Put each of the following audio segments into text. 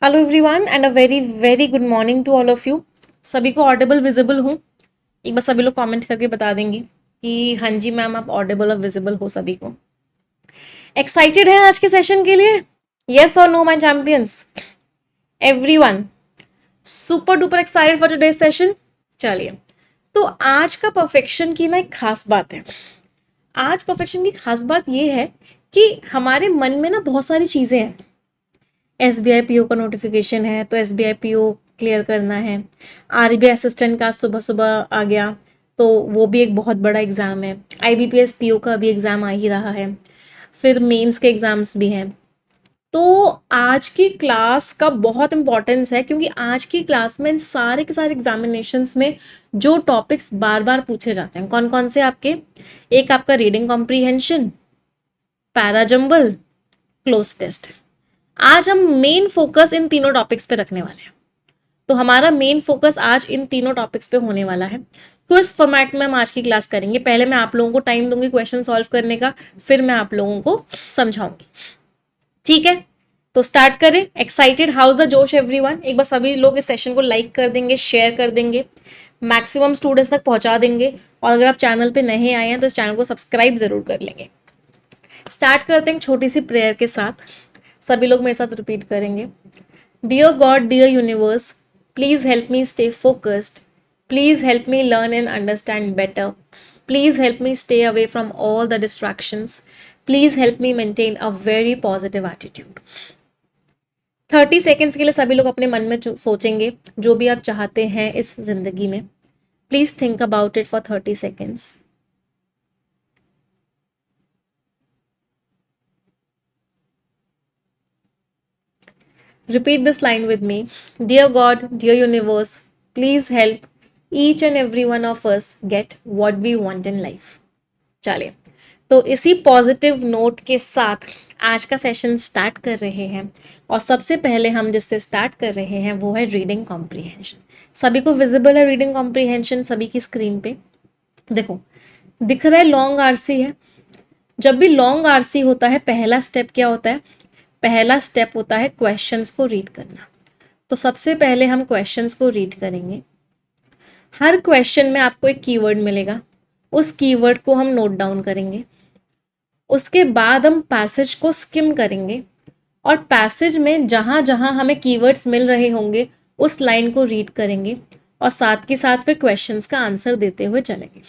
Hello everyone and a very very good morning to all of you. सभी को Audible visible हूँ? एक बार सभी लोग कमेंट करके बता देंगे कि हाँ जी मैम आप ऑडिबल और विजिबल हो सभी को। एक्साइटेड है आज के सेशन के लिए? येस और no my champions? Everyone super duper excited for today's session? चलिए, तो आज का परफेक्शन की ना एक खास बात है। आज परफेक्शन की खास बात ये है कि हमारे मन में ना बहुत सारी चीज़ें हैं। SBI PO का नोटिफिकेशन है तो SBI PO क्लियर करना है। RBI असिस्टेंट का सुबह सुबह आ गया तो वो भी एक बहुत बड़ा एग्ज़ाम है। IBPS PO का भी एग्ज़ाम आ ही रहा है। फिर मेंस के एग्ज़ाम्स भी हैं। तो आज की क्लास का बहुत इंपॉर्टेंस है क्योंकि आज की क्लास में इन सारे के सारे एग्जामिनेशंस में जो टॉपिक्स बार बार पूछे जाते हैं कौन कौन से आपके, एक आपका reading comprehension, parajumble, cloze test. आज हम मेन फोकस इन तीनों टॉपिक्स पे रखने वाले हैं। तो हमारा मेन फोकस आज इन तीनों टॉपिक्स पे होने वाला है। क्विज फॉर्मेट में हम आज की क्लास करेंगे। पहले मैं आप लोगों को टाइम दूंगी क्वेश्चन सॉल्व करने का, फिर मैं आप लोगों को समझाऊंगी। ठीक है, तो स्टार्ट करें। एक्साइटेड? हाउस द जोश एवरीवन? एक बार सभी लोग इस सेशन को लाइक कर देंगे, शेयर कर देंगे, मैक्सिमम स्टूडेंट्स तक पहुंचा देंगे। और अगर आप चैनल पे नए आए हैं तो इस चैनल को सब्सक्राइब जरूर कर लेंगे। स्टार्ट करते हैं छोटी सी प्रेयर के साथ। सभी लोग मेरे साथ रिपीट करेंगे। Dear God, dear universe, please help me stay focused, please help me learn and understand better, please help me stay away from all the distractions, please help me maintain a very positive attitude. 30 seconds के लिए सभी लोग अपने मन में सोचेंगे जो भी आप चाहते हैं इस जिंदगी में। Please think about it for 30 seconds. Repeat this line with me. Dear God, dear universe, please help each and every one of us get what we want in life. चलिए, तो इसी पॉजिटिव नोट के साथ आज का session start कर रहे हैं। और सबसे पहले हम जिससे स्टार्ट कर रहे हैं वो है रीडिंग कॉम्प्रीहेंशन। सभी को विजिबल है रीडिंग कॉम्प्रीहेंशन? सभी की स्क्रीन पे देखो, दिख रहा है लॉन्ग आरसी है। जब भी लॉन्ग आरसी होता है पहला स्टेप क्या होता है? पहला स्टेप होता है क्वेश्चंस को रीड करना। तो सबसे पहले हम क्वेश्चंस को रीड करेंगे। हर क्वेश्चन में आपको एक कीवर्ड मिलेगा, उस कीवर्ड को हम नोट डाउन करेंगे। उसके बाद हम पैसेज को स्किम करेंगे और पैसेज में जहां जहां हमें कीवर्ड्स मिल रहे होंगे उस लाइन को रीड करेंगे और साथ के साथ फिर क्वेश्चंस का आंसर देते हुए चलेंगे।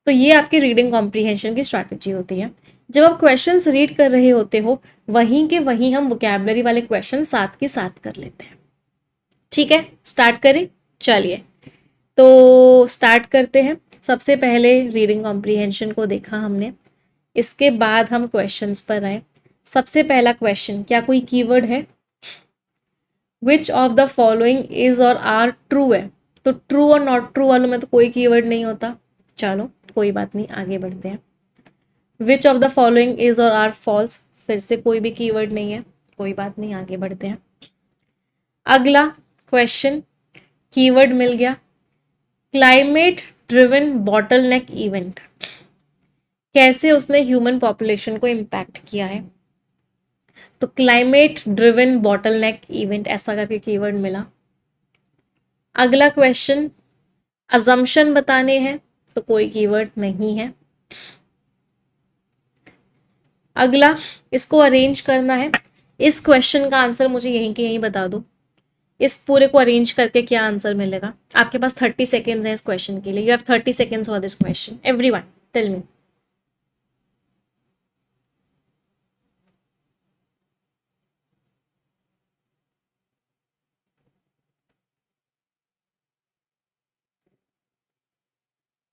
तो ये आपकी रीडिंग कॉम्प्रीहेंशन की स्ट्रैटेजी होती है। जब आप क्वेश्चंस रीड कर रहे होते हो वहीं के वहीं हम वोकैबुलरी वाले क्वेश्चन साथ के साथ कर लेते हैं। ठीक है, स्टार्ट करें। चलिए, तो स्टार्ट करते हैं। सबसे पहले रीडिंग कॉम्प्रीहेंशन को देखा हमने, इसके बाद हम क्वेश्चंस पर आए। सबसे पहला क्वेश्चन, क्या कोई कीवर्ड है? Which of the following is और आर ट्रू है। तो ट्रू और नॉट ट्रू वालों में तो कोई कीवर्ड नहीं होता। चलो कोई बात नहीं, आगे बढ़ते हैं। Which of the following is और आर फॉल्स, फिर से कोई भी कीवर्ड नहीं है। कोई बात नहीं, आगे बढ़ते हैं। अगला क्वेश्चन, कीवर्ड मिल गया, क्लाइमेट ड्रिवन बॉटलनेक इवेंट। कैसे उसने ह्यूमन पॉपुलेशन को इम्पैक्ट किया है? तो क्लाइमेट ड्रिवन बॉटलनेक इवेंट ऐसा करके कीवर्ड मिला। अगला क्वेश्चन, अजम्पशन बताने हैं, तो कोई कीवर्ड नहीं है। अगला, इसको अरेंज करना है। इस क्वेश्चन का आंसर मुझे यहीं के यहीं बता दो। इस पूरे को अरेंज करके क्या आंसर मिलेगा? आपके पास 30 सेकेंड्स हैं इस क्वेश्चन के लिए। You have 30 seconds for this question. Everyone tell me.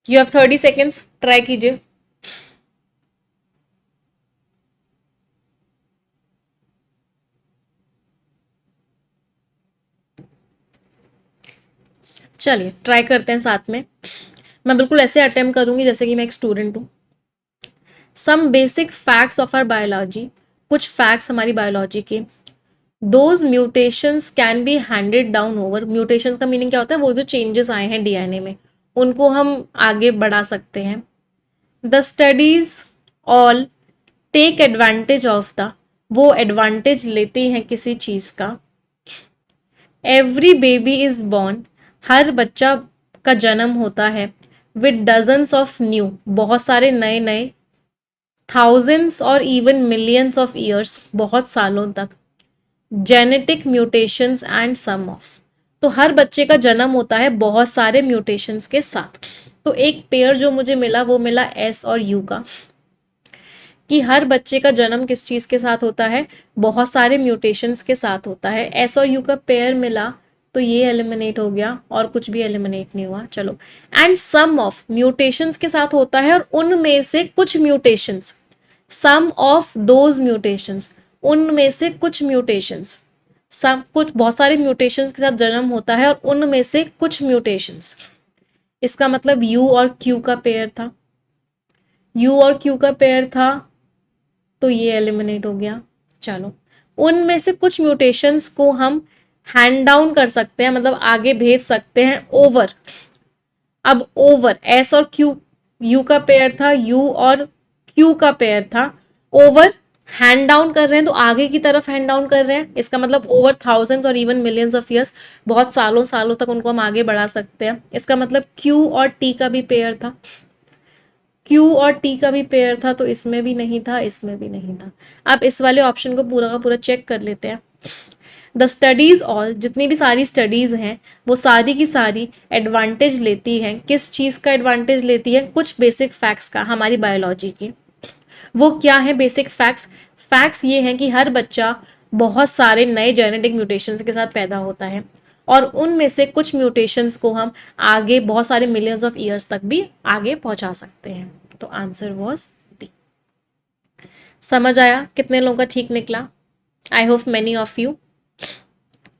You have 30 seconds, try कीजिए। चलिए ट्राई करते हैं साथ में। मैं बिल्कुल ऐसे अटेम्प्ट करूंगी जैसे कि मैं एक स्टूडेंट हूँ। Some basic facts of our biology, कुछ फैक्ट्स हमारी बायोलॉजी के। Those mutations can be handed down over. Mutations का मीनिंग क्या होता है? वो जो चेंजेस आए हैं डीएनए में उनको हम आगे बढ़ा सकते हैं। The studies all take advantage of the, वो एडवांटेज लेते हैं किसी चीज का। एवरी बेबी इज बॉर्न, हर बच्चा का जन्म होता है, विद डजन्स ऑफ न्यू, बहुत सारे नए नए, थाउजेंड्स और इवन मिलियंस ऑफ ईयर्स, बहुत सालों तक, genetic mutations and some of, तो हर बच्चे का जन्म होता है बहुत सारे म्यूटेशंस के साथ। तो एक पेयर जो मुझे मिला वो मिला एस और यू का, कि हर बच्चे का जन्म किस चीज के साथ होता है, बहुत सारे म्यूटेशंस के साथ होता है। एस और यू का पेयर मिला तो ये एलिमिनेट हो गया और कुछ भी एलिमिनेट नहीं हुआ। चलो, एंड सम ऑफ म्यूटेशंस के साथ होता है और उनमें से कुछ mutations, some of those mutations, उनमें से कुछ म्यूटेशंस, सम कुछ बहुत सारे म्यूटेशंस के साथ जन्म होता है और उनमें से कुछ म्यूटेशंस। इसका मतलब यू और क्यू का पेयर था, यू और क्यू का पेयर था तो ये एलिमिनेट हो गया। चलो, उनमें से कुछ म्यूटेशंस को हम हैंड डाउन कर सकते हैं, मतलब आगे भेज सकते हैं ओवर। अब ओवर एस और क्यू, यू का पेयर था, यू और क्यू का पेयर था, ओवर हैंड डाउन कर रहे हैं तो आगे की तरफ हैंड डाउन कर रहे हैं। इसका मतलब ओवर थाउजेंड्स और इवन मिलियंस ऑफ ईयर्स, बहुत सालों सालों तक उनको हम आगे बढ़ा सकते हैं। इसका मतलब क्यू और टी का भी पेयर था, क्यू और टी का भी पेयर था, तो इसमें भी नहीं था, इसमें भी नहीं था। अब इस वाले ऑप्शन को पूरा का पूरा चेक कर लेते हैं। द स्टडीज ऑल, जितनी भी सारी स्टडीज हैं वो सारी की सारी एडवांटेज लेती हैं, किस चीज़ का एडवांटेज लेती है, कुछ बेसिक फैक्ट्स का, हमारी बायोलॉजी के। वो क्या है बेसिक फैक्ट्स? फैक्ट्स ये हैं कि हर बच्चा बहुत सारे नए जेनेटिक म्यूटेशंस के साथ पैदा होता है और उनमें से कुछ म्यूटेशंस को हम आगे बहुत सारे मिलियंस ऑफ ईयर्स तक भी आगे पहुंचा सकते हैं। तो आंसर वॉज डी। समझ आया? कितने लोगों का ठीक निकला? I hope many of you.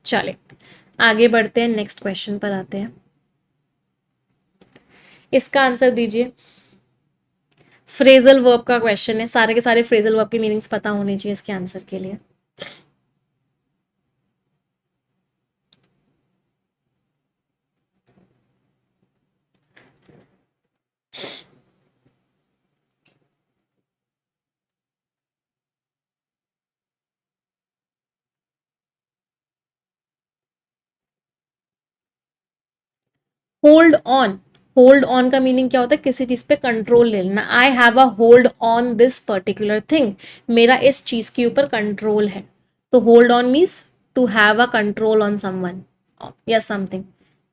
चले आगे बढ़ते हैं, नेक्स्ट क्वेश्चन पर आते हैं। इसका आंसर दीजिए। फ्रेजल वर्ब का क्वेश्चन है, सारे के सारे फ्रेजल वर्ब की मीनिंग्स पता होनी चाहिए इसके आंसर के लिए। होल्ड ऑन, होल्ड ऑन का मीनिंग क्या होता है? किसी चीज पे कंट्रोल ले लेना। I have a hold on this particular thing, मेरा इस चीज के ऊपर कंट्रोल है। तो hold on means to have a control on someone या समथिंग,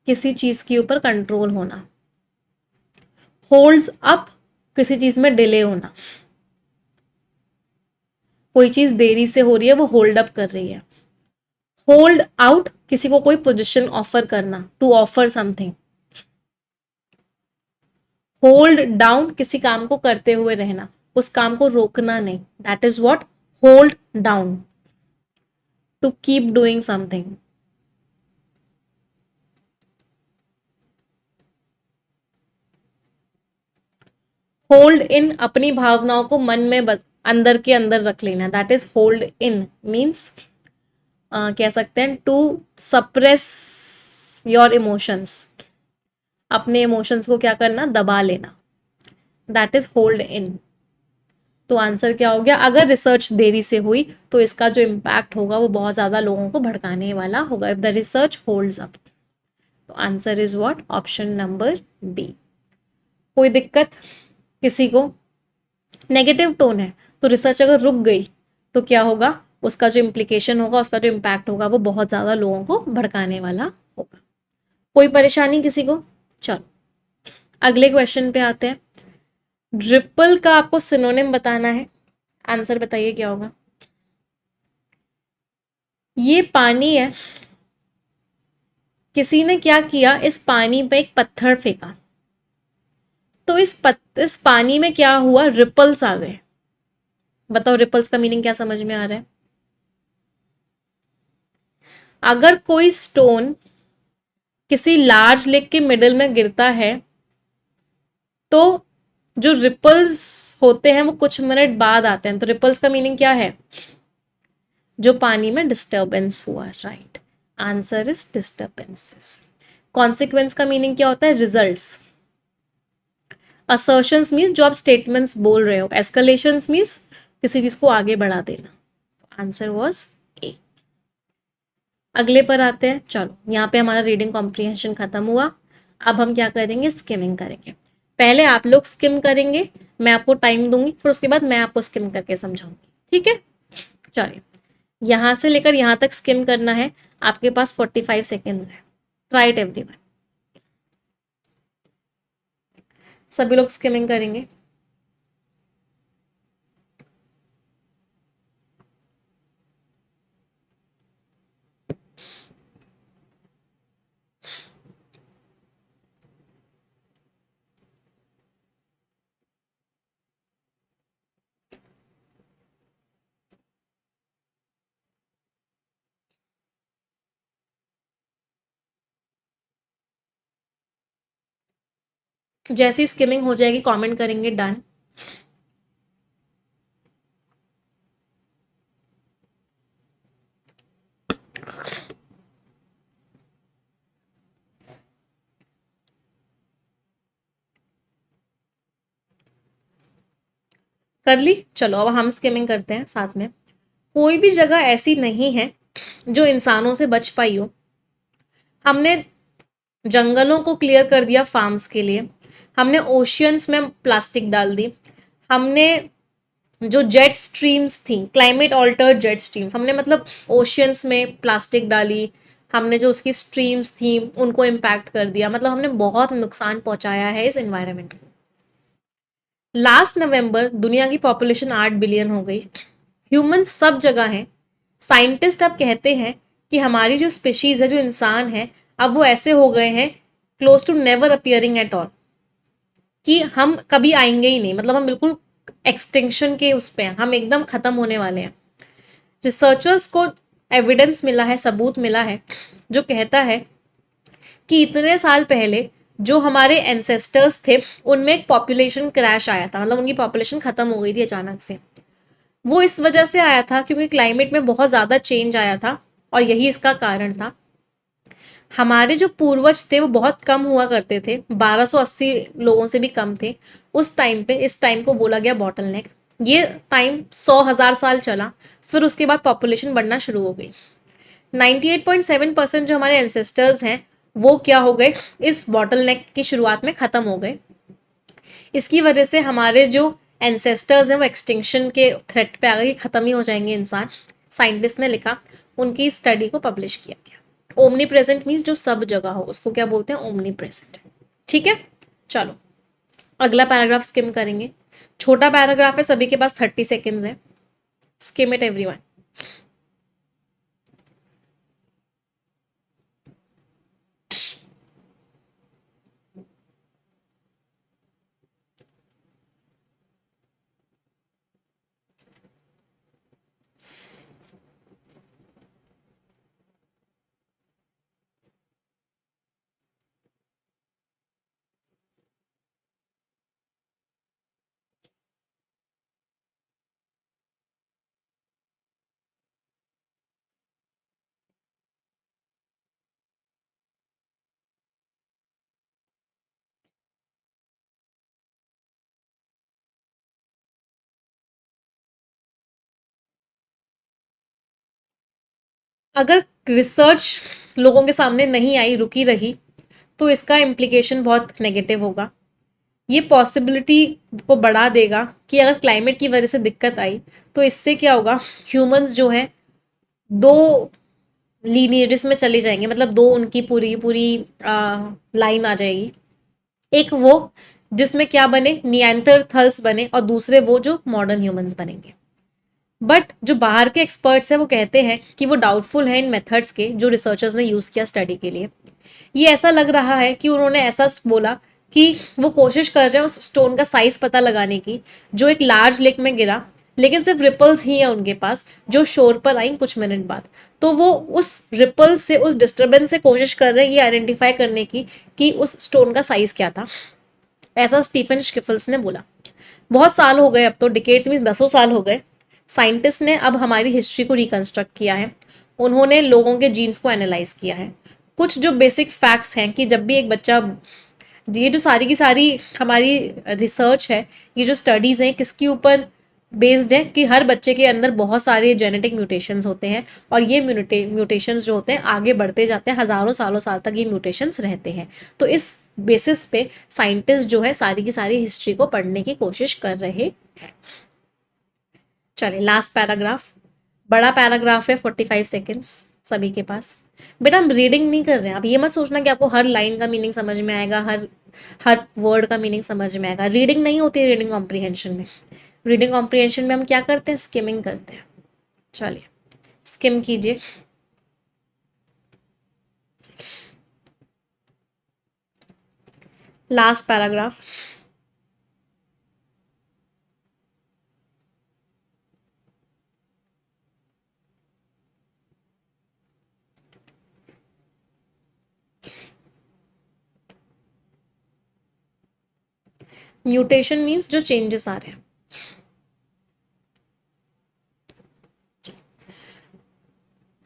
किसी चीज के ऊपर कंट्रोल होना। होल्ड्स अप, किसी चीज में डिले होना, कोई चीज देरी से हो रही है वो होल्ड अप कर रही है। होल्ड आउट, किसी को कोई पोजीशन ऑफर करना, to offer something. Hold down, किसी काम को करते हुए रहना, उस काम को रोकना नहीं, that is what hold down, to keep doing something. Hold in, अपनी भावनाओं को मन में अंदर के अंदर रख लेना, that is hold in. Means कह सकते हैं टू सप्रेस योर इमोशंस, अपने इमोशंस को क्या करना, दबा लेना, दैट इज होल्ड इन। तो आंसर क्या हो गया? अगर रिसर्च देरी से हुई तो इसका जो इम्पैक्ट होगा वो बहुत ज्यादा लोगों को भड़काने वाला होगा, if the research holds up. तो answer is what? Option number B. कोई दिक्कत किसी को? नेगेटिव टोन है तो रिसर्च अगर रुक गई तो क्या होगा? उसका जो इम्प्लीकेशन होगा, उसका जो इम्पैक्ट होगा वो बहुत ज्यादा लोगों को भड़काने वाला होगा। कोई परेशानी किसी को? चलो अगले क्वेश्चन पे आते हैं। रिपल का आपको सिनोनिम बताना है, आंसर बताइए क्या होगा। ये पानी है, किसी ने क्या किया, इस पानी पे एक पत्थर फेंका तो इस पानी में क्या हुआ? रिपल्स आ गए। बताओ रिपल्स का मीनिंग क्या समझ में आ रहा है? अगर कोई स्टोन किसी लार्ज लेक के मिडल में गिरता है तो जो रिपल्स होते हैं वो कुछ मिनट बाद आते हैं, तो रिपल्स का मीनिंग क्या है? जो पानी में डिस्टर्बेंस हुआ, right. Answer is disturbances. Consequence का मीनिंग क्या होता है? रिजल्ट्स। असर्शंस मीन्स जो आप स्टेटमेंट्स बोल रहे हो, एस्केलेशंस मीन्स किसी चीज को आगे बढ़ा देना। Answer was a. अगले पर आते हैं। चलो यहाँ पे हमारा रीडिंग कॉम्प्रिहेंशन खत्म हुआ। अब हम क्या करेंगे, स्किमिंग करेंगे। पहले आप लोग स्किम करेंगे, मैं आपको टाइम दूंगी, फिर उसके बाद मैं आपको स्किम करके समझाऊंगी, ठीक है। चलिए, यहाँ से लेकर यहाँ तक स्किम करना है। आपके पास 45 सेकेंड्स है। Try it everyone. सभी लोग स्किमिंग करेंगे। जैसी स्किमिंग हो जाएगी कमेंट करेंगे डन। कर ली। चलो अब हम स्किमिंग करते हैं साथ में। कोई भी जगह ऐसी नहीं है जो इंसानों से बच पाई हो। हमने जंगलों को क्लियर कर दिया फार्म्स के लिए, हमने ओशियंस में प्लास्टिक डाल दी, हमने जो जेट स्ट्रीम्स थी, क्लाइमेट ऑल्टर्ड जेट स्ट्रीम्स, हमने मतलब ओशियंस में प्लास्टिक डाली, हमने जो उसकी स्ट्रीम्स थी उनको इम्पैक्ट कर दिया, मतलब हमने बहुत नुकसान पहुंचाया है इस एनवायरनमेंट को। लास्ट नवंबर दुनिया की पॉपुलेशन 8 बिलियन हो गई। ह्यूमन सब जगह हैं। साइंटिस्ट अब कहते हैं कि हमारी जो स्पीशीज है, जो इंसान है, अब वो ऐसे हो गए हैं close to never appearing at all, कि हम कभी आएंगे ही नहीं, मतलब हम बिल्कुल एक्सटिंक्शन के उस पे हैं, हम एकदम खत्म होने वाले हैं। रिसर्चर्स को एविडेंस मिला है, सबूत मिला है, जो कहता है कि इतने साल पहले जो हमारे एंसेस्टर्स थे उनमें एक पॉपुलेशन क्रैश आया था, मतलब उनकी पॉपुलेशन खत्म हो गई थी अचानक से। वो इस वजह से आया था क्योंकि क्लाइमेट में बहुत ज़्यादा चेंज आया था, और यही इसका कारण था। हमारे जो पूर्वज थे वो बहुत कम हुआ करते थे, 1280 लोगों से भी कम थे उस टाइम पे। इस टाइम को बोला गया बॉटल नेक। ये टाइम 100,000 साल चला, फिर उसके बाद पॉपुलेशन बढ़ना शुरू हो गई। 98.7% जो हमारे एंसेस्टर्स हैं वो क्या हो गए, इस बॉटल नेक की शुरुआत में ख़त्म हो गए। इसकी वजह से हमारे जो एंसेस्टर्स हैं वो एक्सटिंक्शन के थ्रेट पे आ गए कि ख़त्म ही हो जाएंगे इंसान। साइंटिस्ट ने लिखा, उनकी स्टडी को पब्लिश किया गया। ओमनी प्रेजेंट मीन्स जो सब जगह हो, उसको क्या बोलते हैं, ओमनी प्रेजेंट। ठीक है, चलो अगला पैराग्राफ स्किम करेंगे। छोटा पैराग्राफ है, सभी के पास 30 सेकेंड्स है। Scheme it everyone. अगर रिसर्च लोगों के सामने नहीं आई, रुकी रही, तो इसका इम्प्लीकेशन बहुत नेगेटिव होगा। ये पॉसिबिलिटी को बढ़ा देगा कि अगर क्लाइमेट की वजह से दिक्कत आई तो इससे क्या होगा, ह्यूमंस जो है दो लीनियरिस में चले जाएंगे, मतलब दो उनकी पूरी पूरी लाइन आ जाएगी। एक वो जिसमें क्या बने, निएंडरथल्स बने, और दूसरे वो जो मॉडर्न ह्यूमंस बनेंगे। बट जो बाहर के एक्सपर्ट्स हैं वो कहते हैं कि वो डाउटफुल है इन मेथड्स के जो रिसर्चर्स ने यूज़ किया स्टडी के लिए। ये ऐसा लग रहा है कि उन्होंने ऐसा बोला कि वो कोशिश कर रहे हैं उस स्टोन का साइज पता लगाने की जो एक लार्ज लेक में गिरा, लेकिन सिर्फ रिपल्स ही है उनके पास जो शोर पर आई कुछ मिनट बाद। तो वो उस रिपल से, उस डिस्टर्बेंस से कोशिश कर रहे हैं ये आइडेंटिफाई करने की कि उस स्टोन का साइज क्या था। ऐसा स्टीफन स्किफल्स ने बोला। बहुत साल हो गए, अब तो डिकेड्स मीन 10 साल हो गए। साइंटिस्ट ने अब हमारी हिस्ट्री को रिकंस्ट्रक्ट किया है। उन्होंने लोगों के जीन्स को एनालाइज किया है। कुछ जो बेसिक फैक्ट्स हैं कि जब भी एक बच्चा, ये जो सारी की सारी हमारी रिसर्च है, ये जो स्टडीज़ हैं किसके ऊपर बेस्ड है कि हर बच्चे के अंदर बहुत सारे जेनेटिक म्यूटेशंस होते हैं और ये म्यूटेशंस जो होते हैं आगे बढ़ते जाते हैं, हजारों सालों साल तक ये म्यूटेशंस रहते हैं। तो इस बेसिस पे साइंटिस्ट जो है सारी की सारी हिस्ट्री को पढ़ने की कोशिश कर रहे हैं। चलिए लास्ट पैराग्राफ, बड़ा पैराग्राफ है, 45 सेकेंड्स सभी के पास। बेटा हम रीडिंग नहीं कर रहे हैं, आप ये मत सोचना कि आपको हर लाइन का मीनिंग समझ में आएगा, हर हर वर्ड का मीनिंग समझ में आएगा। रीडिंग नहीं होती है रीडिंग कॉम्प्रिहेंशन में। रीडिंग कॉम्प्रिहेंशन में हम क्या करते हैं, स्किमिंग करते हैं। चलिए स्किम कीजिए। लास्ट पैराग्राफ, म्यूटेशन मीन्स जो चेंजेस आ रहे हैं।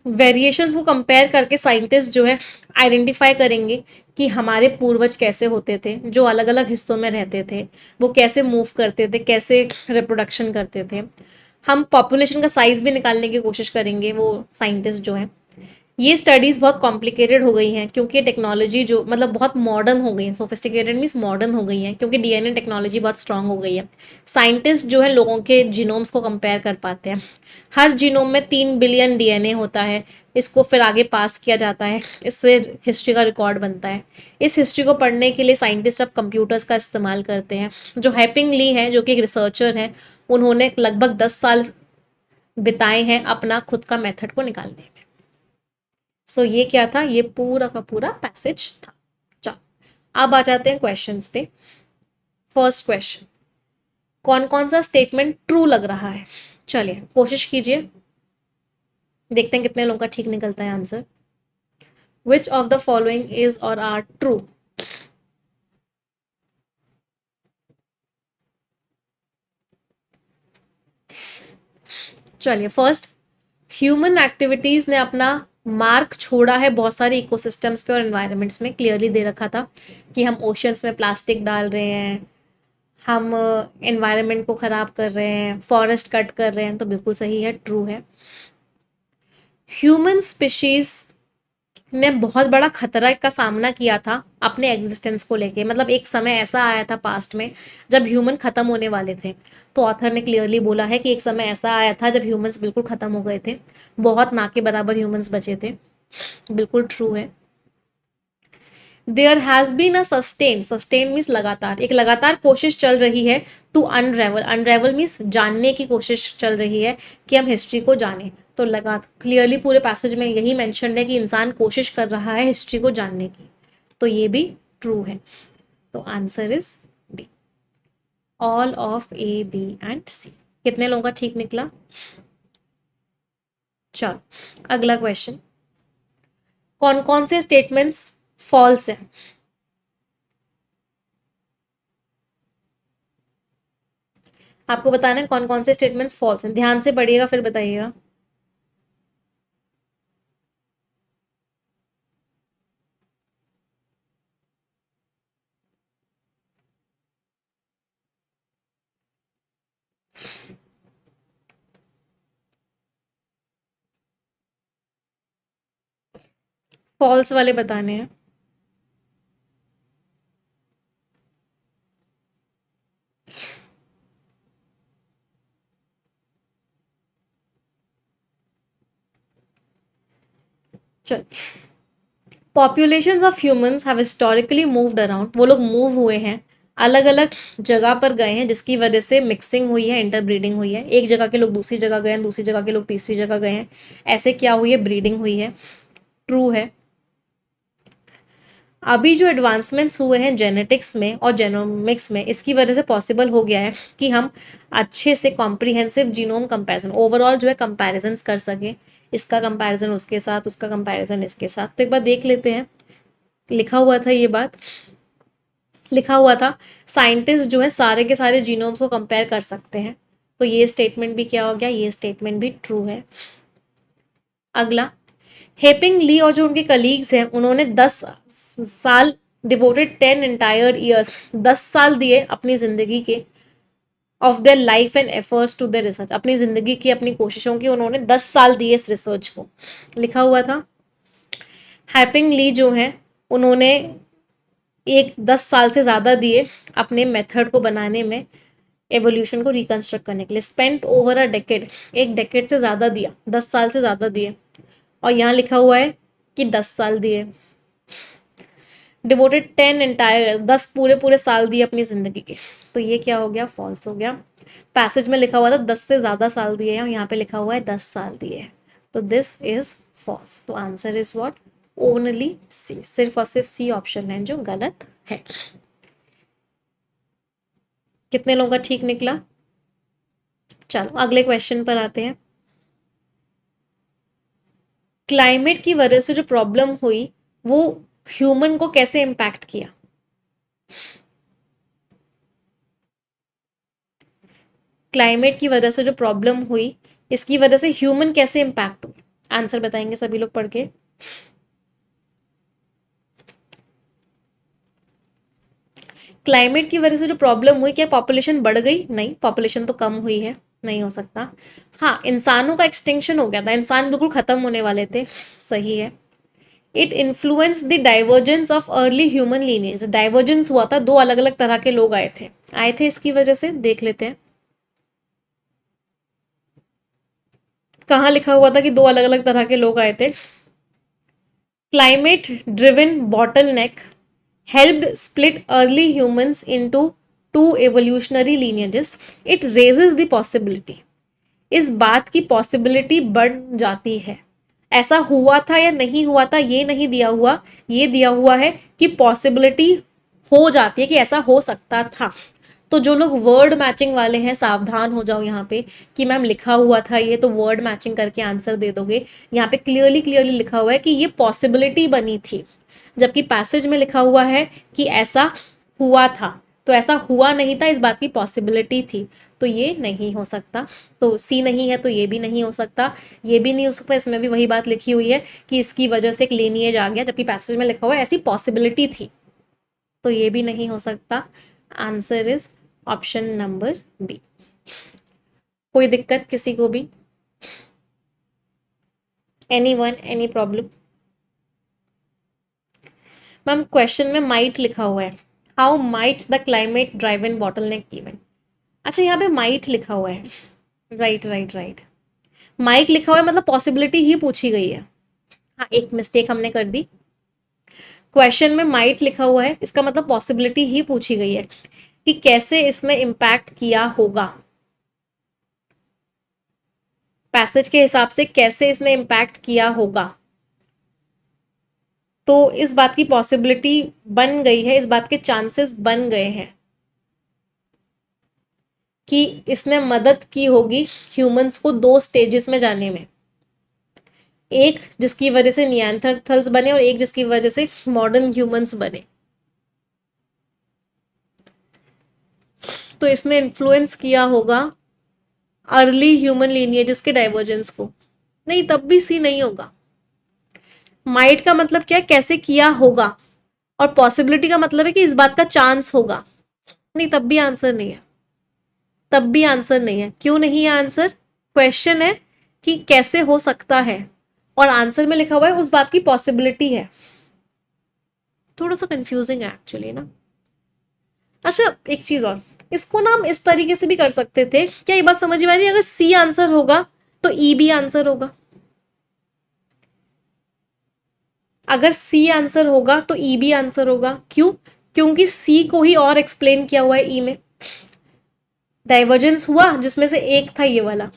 वेरिएशंस को कंपेयर करके साइंटिस्ट जो है आइडेंटिफाई करेंगे कि हमारे पूर्वज कैसे होते थे, जो अलग अलग हिस्सों में रहते थे, वो कैसे मूव करते थे, कैसे रिप्रोडक्शन करते थे। हम पॉपुलेशन का साइज भी निकालने की कोशिश करेंगे वो साइंटिस्ट जो है। ये स्टडीज़ बहुत कॉम्प्लिकेटेड हो गई हैं क्योंकि टेक्नोलॉजी जो मतलब बहुत मॉडर्न हो गई है, सोफिस्टिकेटेड मीन्स मॉडर्न हो गई है क्योंकि डीएनए टेक्नोलॉजी बहुत स्ट्रांग हो गई है। साइंटिस्ट जो है लोगों के जीनोम्स को कंपेयर कर पाते हैं। हर जीनोम में 3 बिलियन डीएनए होता है, इसको फिर आगे पास किया जाता है, इससे हिस्ट्री का रिकॉर्ड बनता है। इस हिस्ट्री को पढ़ने के लिए साइंटिस्ट अब कंप्यूटर्स का इस्तेमाल करते हैं। जो हैपिंग ली है जो कि एक रिसर्चर है, उन्होंने लगभग 10 साल बिताए हैं अपना खुद का मेथड को निकालने में। सो ये क्या था, ये पूरा का पूरा पैसेज था। चलो अब आ जाते हैं क्वेश्चंस पे। फर्स्ट क्वेश्चन, कौन कौन सा स्टेटमेंट ट्रू लग रहा है? चलिए कोशिश कीजिए, देखते हैं कितने लोगों का ठीक निकलता है answer. Which of the following is और आर ट्रू? चलिए फर्स्ट, ह्यूमन एक्टिविटीज ने अपना मार्क छोड़ा है बहुत सारे इकोसिस्टम्स पे और एनवायरनमेंट्स में। क्लियरली दे रखा था कि हम ओशंस में प्लास्टिक डाल रहे हैं, हम एनवायरनमेंट को ख़राब कर रहे हैं, फॉरेस्ट कट कर रहे हैं, तो बिल्कुल सही है, ट्रू है। ह्यूमन स्पीशीज ने बहुत बड़ा खतरा का सामना किया था अपने एग्जिस्टेंस को लेके, मतलब एक समय ऐसा आया था पास्ट में जब ह्यूमन खत्म होने वाले थे। तो ऑथर ने क्लियरली बोला है कि एक समय ऐसा आया था जब ह्यूमंस बिल्कुल खत्म हो गए थे, बहुत ना के बराबर ह्यूमंस बचे थे, बिल्कुल ट्रू है। There has been a sustain means लगातार, एक लगातार कोशिश चल रही है टू अनरेवल, अनरेवल मीन्स जानने की कोशिश चल रही है कि हम हिस्ट्री को जानें। तो लगा क्लियरली पूरे पैसेज में यही मेंशन है कि इंसान कोशिश कर रहा है हिस्ट्री को जानने की, तो ये भी ट्रू है। तो answer is d, all of a b and c. कितने लोगों का ठीक निकला? चलो अगला क्वेश्चन, कौन कौन से स्टेटमेंट्स फॉल्स हैं? आपको बताना है कौन कौन से स्टेटमेंट्स फॉल्स हैं, ध्यान से पढ़िएगा फिर बताइएगा। फॉल्स वाले बताने हैं। चल, populations of humans have historically moved around, वो लोग मूव हुए हैं, अलग अलग जगह पर गए हैं जिसकी वजह से मिक्सिंग हुई है, इंटरब्रीडिंग हुई है। एक जगह के लोग दूसरी जगह गए हैं, दूसरी जगह के लोग तीसरी जगह गए हैं, ऐसे क्या हुई है, ब्रीडिंग हुई है, ट्रू है। अभी जो एडवांसमेंट्स हुए हैं जेनेटिक्स में और जेनोमिक्स में, इसकी वजह से पॉसिबल हो गया है कि हम अच्छे से कॉम्प्रिहेंसिव जीनोम कंपैरिजन, ओवरऑल जो है कंपैरिजन कर सकें, इसका कंपैरिजन उसके साथ, उसका कंपैरिजन इसके साथ। तो एक बार देख लेते हैं, लिखा हुआ था ये बात, लिखा हुआ था साइंटिस्ट जो है सारे के सारे जीनोम्स को कंपेयर कर सकते हैं। तो ये स्टेटमेंट भी क्या हो गया, ये स्टेटमेंट भी ट्रू है। अगला, हेपिंग ली और जो उनके कलीग्स हैं उन्होंने 10 साल डिवोटेड 10 एंटायर ईयर्स, 10 साल दिए अपनी जिंदगी के of their life and efforts to their research, अपनी जिंदगी की, अपनी कोशिशों की उन्होंने 10 साल दिए इस रिसर्च को, लिखा हुआ था। हैपिंग ली जो है उन्होंने 10 साल से ज़्यादा दिए अपने मेथड को बनाने में, एवोल्यूशन को रिकंस्ट्रक्ट करने के लिए। Spent over a decade, 1 decade से ज़्यादा दिया, 10 साल से ज़्यादा दिए। और यहाँ लिखा हुआ है कि 10 साल दिए। डिवोटेड 10 पूरे पूरे साल दिए अपनी जिंदगी के, तो ये क्या हो गया, फॉल्स हो गया। पैसेज में लिखा हुआ था 10 से ज़्यादा साल दिए हैं और यहाँ पे लिखा हुआ है 10 साल दिए हैं, तो दिस इज फॉल्स। तो आंसर इज व्हाट, ओनली सी, सिर्फ और सिर्फ सी ऑप्शन है जो गलत है। कितने लोगों का ठीक निकला? चलो अगले क्वेश्चन पर आते हैं। क्लाइमेट की वजह से जो प्रॉब्लम हुई वो ह्यूमन को कैसे इम्पैक्ट किया? क्लाइमेट की वजह से जो प्रॉब्लम हुई, इसकी वजह से ह्यूमन कैसे इम्पैक्ट हुई? आंसर बताएंगे सभी लोग पढ़ के। क्लाइमेट की वजह से जो प्रॉब्लम हुई, क्या पॉपुलेशन बढ़ गई? नहीं, पॉपुलेशन तो कम हुई है, नहीं हो सकता। हाँ, इंसानों का एक्सटिंक्शन हो गया था, इंसान बिल्कुल खत्म होने वाले थे, सही है। It influence the divergence of early human lineage, divergence हुआ था, 2 अलग अलग तरह के लोग आए थे इसकी वजह से, देख लेते हैं कहाँ लिखा हुआ था कि 2 अलग अलग तरह के लोग आए थे। Climate driven bottle neck helped split early humans into 2 evolutionary lineages. It raises the possibility. इस बात की पॉसिबिलिटी बढ़ जाती है। ऐसा हुआ था या नहीं हुआ था ये नहीं दिया हुआ, ये दिया हुआ है कि पॉसिबिलिटी हो जाती है कि ऐसा हो सकता था। तो जो लोग वर्ड मैचिंग वाले हैं सावधान हो जाओ यहाँ पे कि मैम लिखा हुआ था ये, तो वर्ड मैचिंग करके आंसर दे दोगे। यहाँ पे क्लियरली क्लियरली लिखा हुआ है कि ये पॉसिबिलिटी बनी थी, जबकि पैसेज में लिखा हुआ है कि ऐसा हुआ था, तो ऐसा हुआ नहीं था, इस बात की पॉसिबिलिटी थी, तो ये नहीं हो सकता। तो सी नहीं है तो ये भी नहीं हो सकता, ये भी नहीं हो सकता, इसमें भी वही बात लिखी हुई है कि इसकी वजह से एक लीनिएज आ गया, जबकि पैसेज में लिखा हुआ है ऐसी पॉसिबिलिटी थी, तो ये भी नहीं हो सकता। Answer is option number B. कोई दिक्कत किसी को भी? Anyone, any problem? Ma'am question में माइट लिखा हुआ है, how might the climate drive in bottleneck event. अच्छा यहाँ पे माइट लिखा हुआ है, राइट राइट राइट, माइट लिखा हुआ है मतलब पॉसिबिलिटी ही पूछी गई है। हाँ, एक मिस्टेक हमने कर दी, क्वेश्चन में माइट लिखा हुआ है, इसका मतलब पॉसिबिलिटी ही पूछी गई है कि कैसे इसने इम्पैक्ट किया होगा, पैसेज के हिसाब से कैसे इसने इम्पैक्ट किया होगा। तो इस बात की पॉसिबिलिटी बन गई है, इस बात के चांसेस बन गए हैं कि इसने मदद की होगी ह्यूमंस को 2 स्टेजेस में जाने में, एक जिसकी वजह से नियांथरथल्स बने और एक जिसकी वजह से मॉडर्न ह्यूमंस बने। तो इसने इन्फ्लुएंस किया होगा अर्ली ह्यूमन लीनिएजेस के डाइवर्जेंस को। नहीं, तब भी सी नहीं होगा। माइट का मतलब क्या है, कैसे किया होगा, और पॉसिबिलिटी का मतलब है कि इस बात का चांस होगा। नहीं, तब भी आंसर नहीं है, तब भी आंसर नहीं है। क्यों नहीं है आंसर? क्वेश्चन है कि कैसे हो सकता है, और आंसर में लिखा हुआ है उस बात की पॉसिबिलिटी है। थोड़ा सा कंफ्यूजिंग है एक्चुअली ना। अच्छा एक चीज और, इसको ना हम इस तरीके से भी कर सकते थे, क्या ये बात समझ में आ रही है? अगर सी आंसर होगा तो ई भी आंसर होगा, अगर सी आंसर होगा तो ई भी आंसर होगा। क्यों? क्योंकि सी को ही और एक्सप्लेन किया हुआ है ई में, डाइवर्जेंस हुआ जिसमें से एक था ये वाला,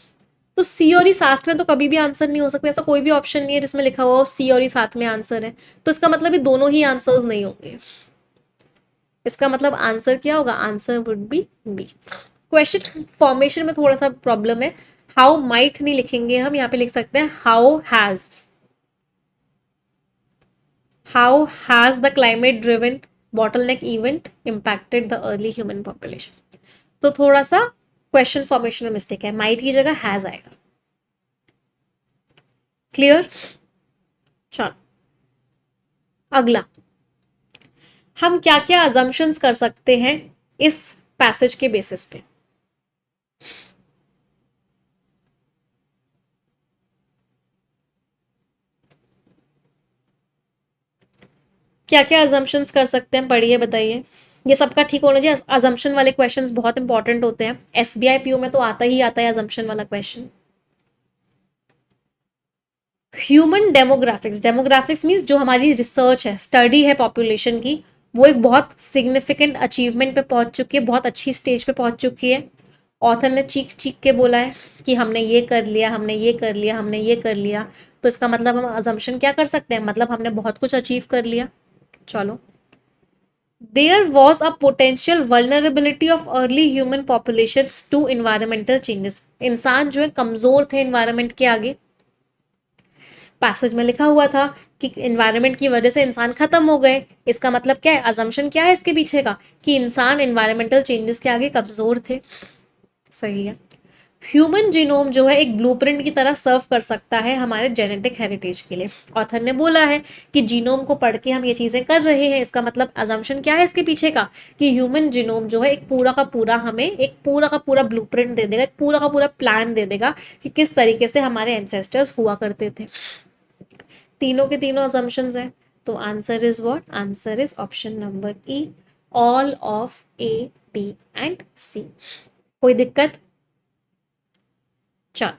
तो सी और ई साथ में तो कभी भी आंसर नहीं हो सकता। ऐसा कोई भी ऑप्शन नहीं है जिसमें लिखा हुआ हो सी और ई साथ में आंसर है, तो इसका मतलब ये दोनों ही आंसर्स नहीं होंगे। इसका मतलब आंसर क्या होगा? Answer would be B. Question formation में थोड़ा सा प्रॉब्लम है, हाउ माइट नहीं लिखेंगे हम, यहाँ पे लिख सकते हैं how has the climate driven bottleneck event impacted the early human population। तो थोड़ा सा क्वेश्चन फॉर्मेशन में मिस्टेक है, माइट की जगह हैज आएगा। क्लियर? चलो अगला, हम क्या क्या अजम्पशंस कर सकते हैं इस पैसेज के बेसिस पे। क्या क्या अजम्पशंस कर सकते हैं, पढ़िए बताइए। ये सबका ठीक होना चाहिए। अजम्पशन वाले क्वेश्चंस बहुत इंपॉर्टेंट होते हैं, एसबीआई पीओ में तो आता ही आता है अजम्पशन वाला question. Human demographics, demographics means जो हमारी रिसर्च है, स्टडी है पॉपुलेशन की, वो एक बहुत सिग्निफिकेंट अचीवमेंट पे पहुंच चुकी है, बहुत अच्छी स्टेज पे पहुंच चुकी है। ऑथर ने चीख चीख के बोला है कि हमने ये कर लिया, हमने ये कर लिया, हमने ये कर लिया। तो इसका मतलब हम अजम्पशन क्या कर सकते हैं, मतलब हमने बहुत कुछ अचीव कर लिया। चलो, there was a potential vulnerability of early human population to environmental changes. इंसान जो है कमजोर थे इन्वायरमेंट के आगे। पैसेज में लिखा हुआ था कि एनवायरनमेंट की वजह से इंसान खत्म हो गए। इसका मतलब क्या है, अजम्पशन क्या है इसके पीछे का, कि इंसान एनवायरमेंटल चेंजेस के आगे कमजोर थे। सही है। ह्यूमन जीनोम जो है एक ब्लूप्रिंट की तरह सर्व कर सकता है हमारे जेनेटिक हेरिटेज के लिए। ऑथर ने बोला है कि जीनोम को पढ़ के हम ये चीजें कर रहे हैं, इसका मतलब अजम्पशन क्या है इसके पीछे का, कि ह्यूमन जीनोम जो है एक पूरा का पूरा हमें एक पूरा का पूरा ब्लूप्रिंट दे देगा, एक पूरा का पूरा प्लान दे देगा कि किस तरीके से हमारे एंसेस्टर्स हुआ करते थे। तीनों के तीनों असम्पशंस हैं। तो answer is what, answer is option number e, all of a, b and c. कोई दिक्कत? चल,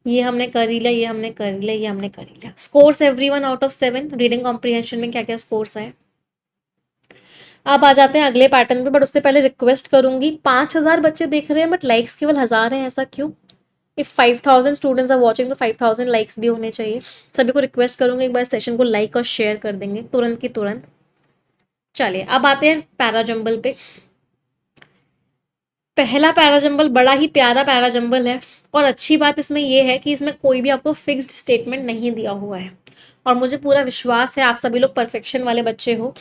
ये हमने कर ही लिया, ये हमने कर ही लिया, ये हमने कर ही लिया। Scores everyone out of 7 reading comprehension में क्या क्या स्कोर्स है। अब आ जाते हैं अगले पैटर्न पे, बट उससे पहले रिक्वेस्ट करूंगी, 5,000 बच्चे देख रहे हैं बट लाइक्स केवल 1,000 हैं, ऐसा क्यों? इफ 5,000 स्टूडेंट्स आर वॉचिंग तो 5,000 लाइक्स भी होने चाहिए। सभी को रिक्वेस्ट करूंगी एक बार सेशन को लाइक और शेयर कर देंगे तुरंत की तुरंत। चलिए अब आते हैं पैराजंबल पे। पहला पैराजंबल बड़ा ही प्यारा पैराजंबल है, और अच्छी बात इसमें यह है कि इसमें कोई भी आपको फिक्स्ड स्टेटमेंट नहीं दिया हुआ है, और मुझे पूरा विश्वास है आप सभी लोग परफेक्शन वाले बच्चे हो,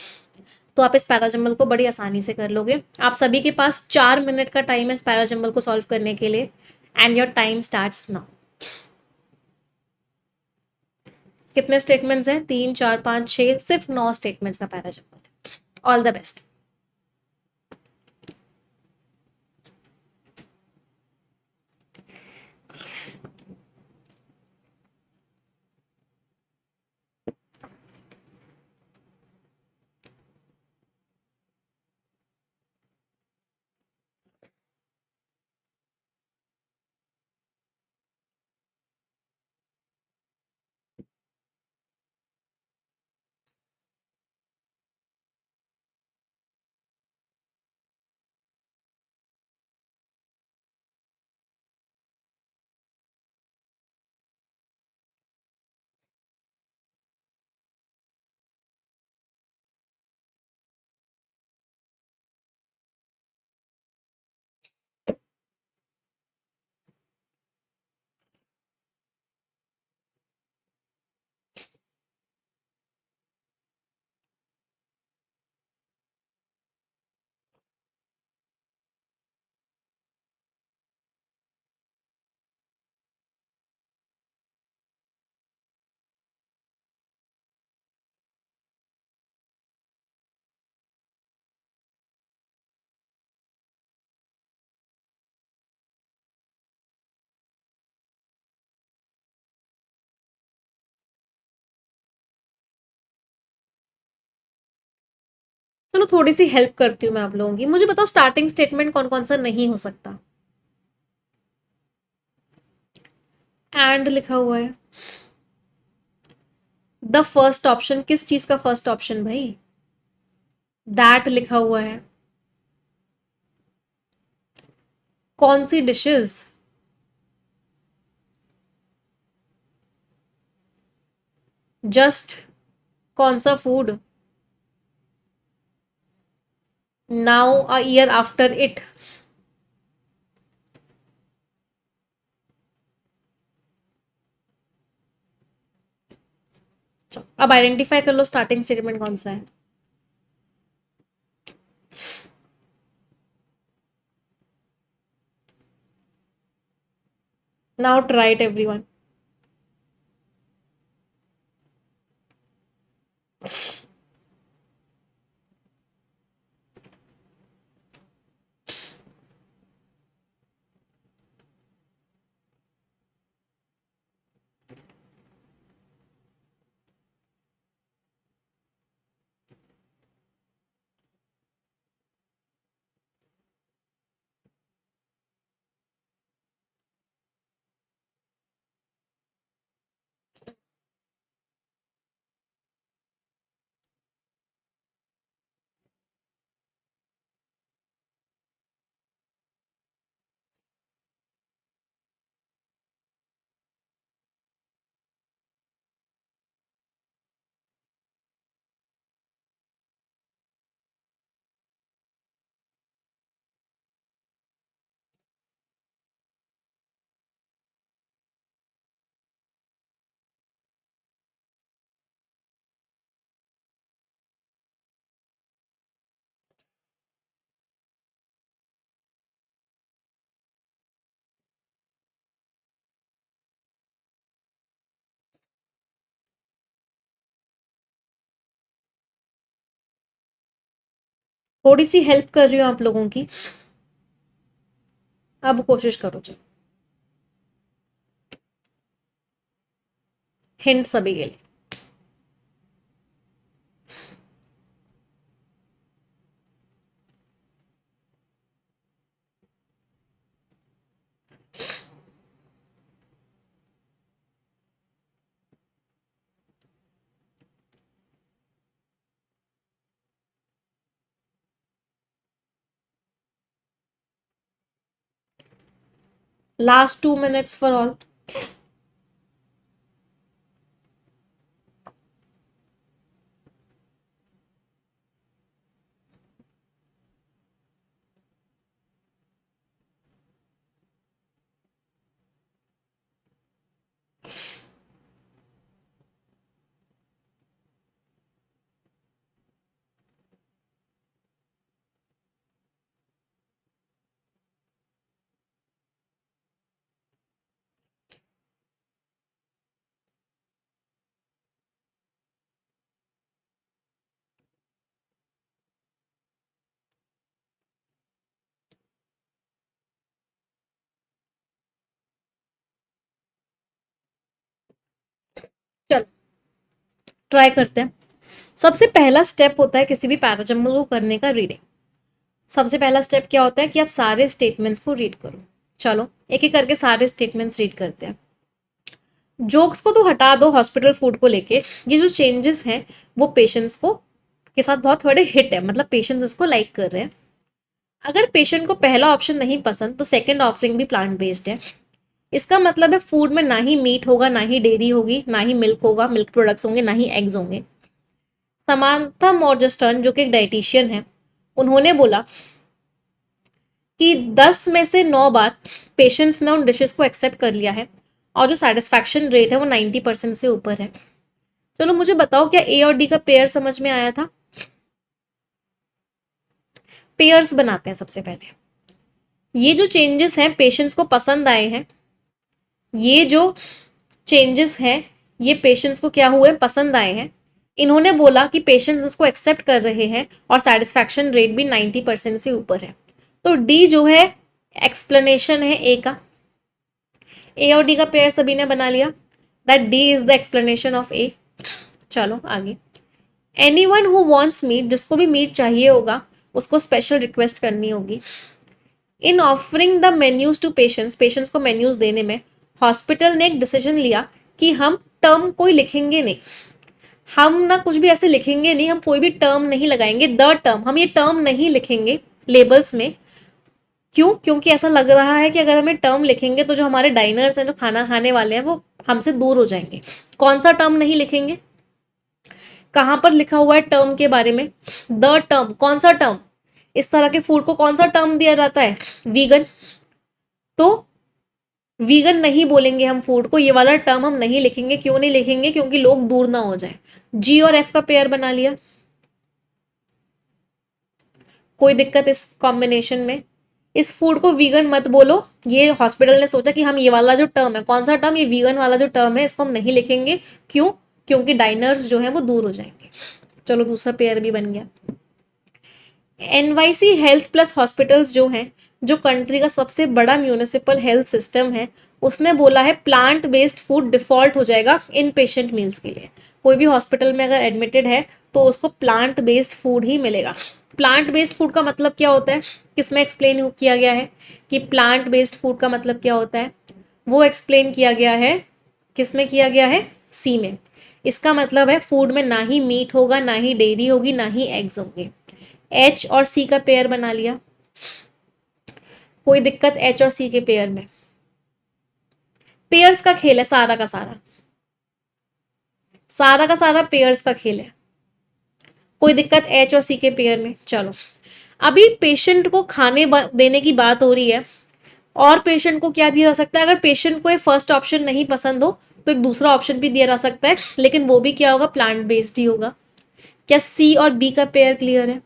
तो आप इस पैराजंबल को बड़ी आसानी से कर लोगे। आप सभी के पास 4 मिनट का टाइम है इस पैराजंबल को सॉल्व करने के लिए, and your time starts now. कितने स्टेटमेंट्स हैं, 3 4 5 6, सिर्फ 9 स्टेटमेंट्स का पैराजंबल है। All the best. चलो थोड़ी सी हेल्प करती हूँ मैं आप लोगों की। मुझे बताओ स्टार्टिंग स्टेटमेंट कौन कौन सा नहीं हो सकता। एंड लिखा हुआ है। द फर्स्ट ऑप्शन, किस चीज का फर्स्ट ऑप्शन भाई? दैट लिखा हुआ है। कौन सी डिशेस? जस्ट कौन सा food? Now a year after it. अब आइडेंटिफाई कर लो स्टार्टिंग स्टेटमेंट कौन सा है। Now try it everyone. थोड़ी सी हेल्प कर रही हूँ आप लोगों की, अब कोशिश करो। चलो, हिंट सभी के लिए। Last 2 minutes for all. चलो ट्राई करते हैं। सबसे पहला स्टेप होता है किसी भी पैराजम्बल को करने का, रीडिंग। सबसे पहला स्टेप क्या होता है कि आप सारे स्टेटमेंट्स को रीड करो। चलो एक एक करके सारे स्टेटमेंट्स रीड करते हैं। जोक्स को तो हटा दो हॉस्पिटल फूड को लेके, ये जो चेंजेस हैं वो पेशेंट्स को के साथ बहुत बड़े हिट है, मतलब पेशेंट्स इसको लाइक कर रहे हैं। अगर पेशेंट को पहला ऑप्शन नहीं पसंद तो सेकंड ऑफरिंग भी प्लांट बेस्ड है। इसका मतलब है फूड में ना ही मीट होगा, ना ही डेयरी होगी, ना ही मिल्क होगा, मिल्क प्रोडक्ट्स होंगे, ना ही एग्स होंगे। समांथा मॉर्जेस्टर्न जो कि एक डाइटिशियन है, उन्होंने बोला कि 10 में से 9 बार पेशेंट्स ने उन डिशेस को एक्सेप्ट कर लिया है और जो सेटिस्फैक्शन रेट है वो 90% से ऊपर है। चलो मुझे बताओ, क्या ए और डी का पेयर समझ में आया था? पेयर्स बनाते हैं सबसे पहले। ये जो चेंजेस हैं पेशेंट्स को पसंद आए हैं, ये जो चेंजेस हैं ये पेशेंट्स को क्या हुए, पसंद आए हैं। इन्होंने बोला कि पेशेंट्स इसको एक्सेप्ट कर रहे हैं और सेटिस्फैक्शन रेट भी 90% से ऊपर है। तो डी जो है एक्सप्लेनेशन है ए का। ए और डी का पेयर सभी ने बना लिया, that d is the explanation of a. चलो आगे। एनीवन हु वांट्स मीट, जिसको भी मीट चाहिए होगा उसको स्पेशल रिक्वेस्ट करनी होगी। In offering the menus to patients, patients को मेन्यूज देने में हॉस्पिटल ने एक डिसीजन लिया कि हम टर्म कोई लिखेंगे नहीं, हम ना कुछ भी ऐसे लिखेंगे नहीं, हम कोई भी टर्म नहीं लगाएंगे, द टर्म, हम ये टर्म नहीं लिखेंगे लेबल्स में। क्यों? क्योंकि ऐसा लग रहा है कि अगर हमें टर्म लिखेंगे तो जो हमारे डाइनर्स हैं, जो खाना खाने वाले हैं, वो हमसे दूर हो जाएंगे। कौन सा टर्म नहीं लिखेंगे? कहां पर लिखा हुआ है टर्म के बारे में? The term. कौन सा टर्म? इस तरह के फूड को कौन सा टर्म दिया जाता है? वीगन। तो वीगन नहीं बोलेंगे हम फूड को, ये वाला टर्म हम नहीं लिखेंगे। क्यों नहीं लिखेंगे? क्योंकि लोग दूर ना हो जाए। जी और एफ का पेयर बना लिया। कोई दिक्कत इस कॉम्बिनेशन में? इस फूड को वीगन मत बोलो, ये हॉस्पिटल ने सोचा कि हम ये वाला जो टर्म है, कौन सा टर्म? ये वीगन वाला जो टर्म है, इसको हम नहीं लिखेंगे। क्यों? क्योंकि डाइनर्स जो है वो दूर हो जाएंगे। चलो दूसरा पेयर भी बन गया। एनवाईसी हेल्थ प्लस हॉस्पिटल्स जो हैं, जो कंट्री का सबसे बड़ा म्यूनिसिपल हेल्थ सिस्टम है, उसने बोला है प्लांट बेस्ड फूड डिफॉल्ट हो जाएगा इन पेशेंट मील्स के लिए। कोई भी हॉस्पिटल में अगर एडमिटेड है तो उसको प्लांट बेस्ड फूड ही मिलेगा। प्लांट बेस्ड फूड का मतलब क्या होता है? किसमें एक्सप्लेन किया गया है कि प्लांट बेस्ड फूड का मतलब क्या होता है? वो एक्सप्लेन किया गया है, किसमें किया गया है? सी में। इसका मतलब है फूड में ना ही मीट होगा, ना ही डेयरी होगी, ना ही एग्स होंगे। एच और सी का पेयर बना लिया। कोई दिक्कत एच और सी के पेयर में? पेयर्स का खेल है सारा का सारा, सारा का सारा पेयर्स का खेल है। कोई दिक्कत एच और सी के पेयर में? चलो अभी पेशेंट को खाने देने की बात हो रही है, और पेशेंट को क्या दिया जा सकता है? अगर पेशेंट को ये फर्स्ट ऑप्शन नहीं पसंद हो तो एक दूसरा ऑप्शन भी दिया जा सकता है, लेकिन वो भी क्या होगा? प्लांट बेस्ड ही होगा। क्या सी और बी का पेयर क्लियर है?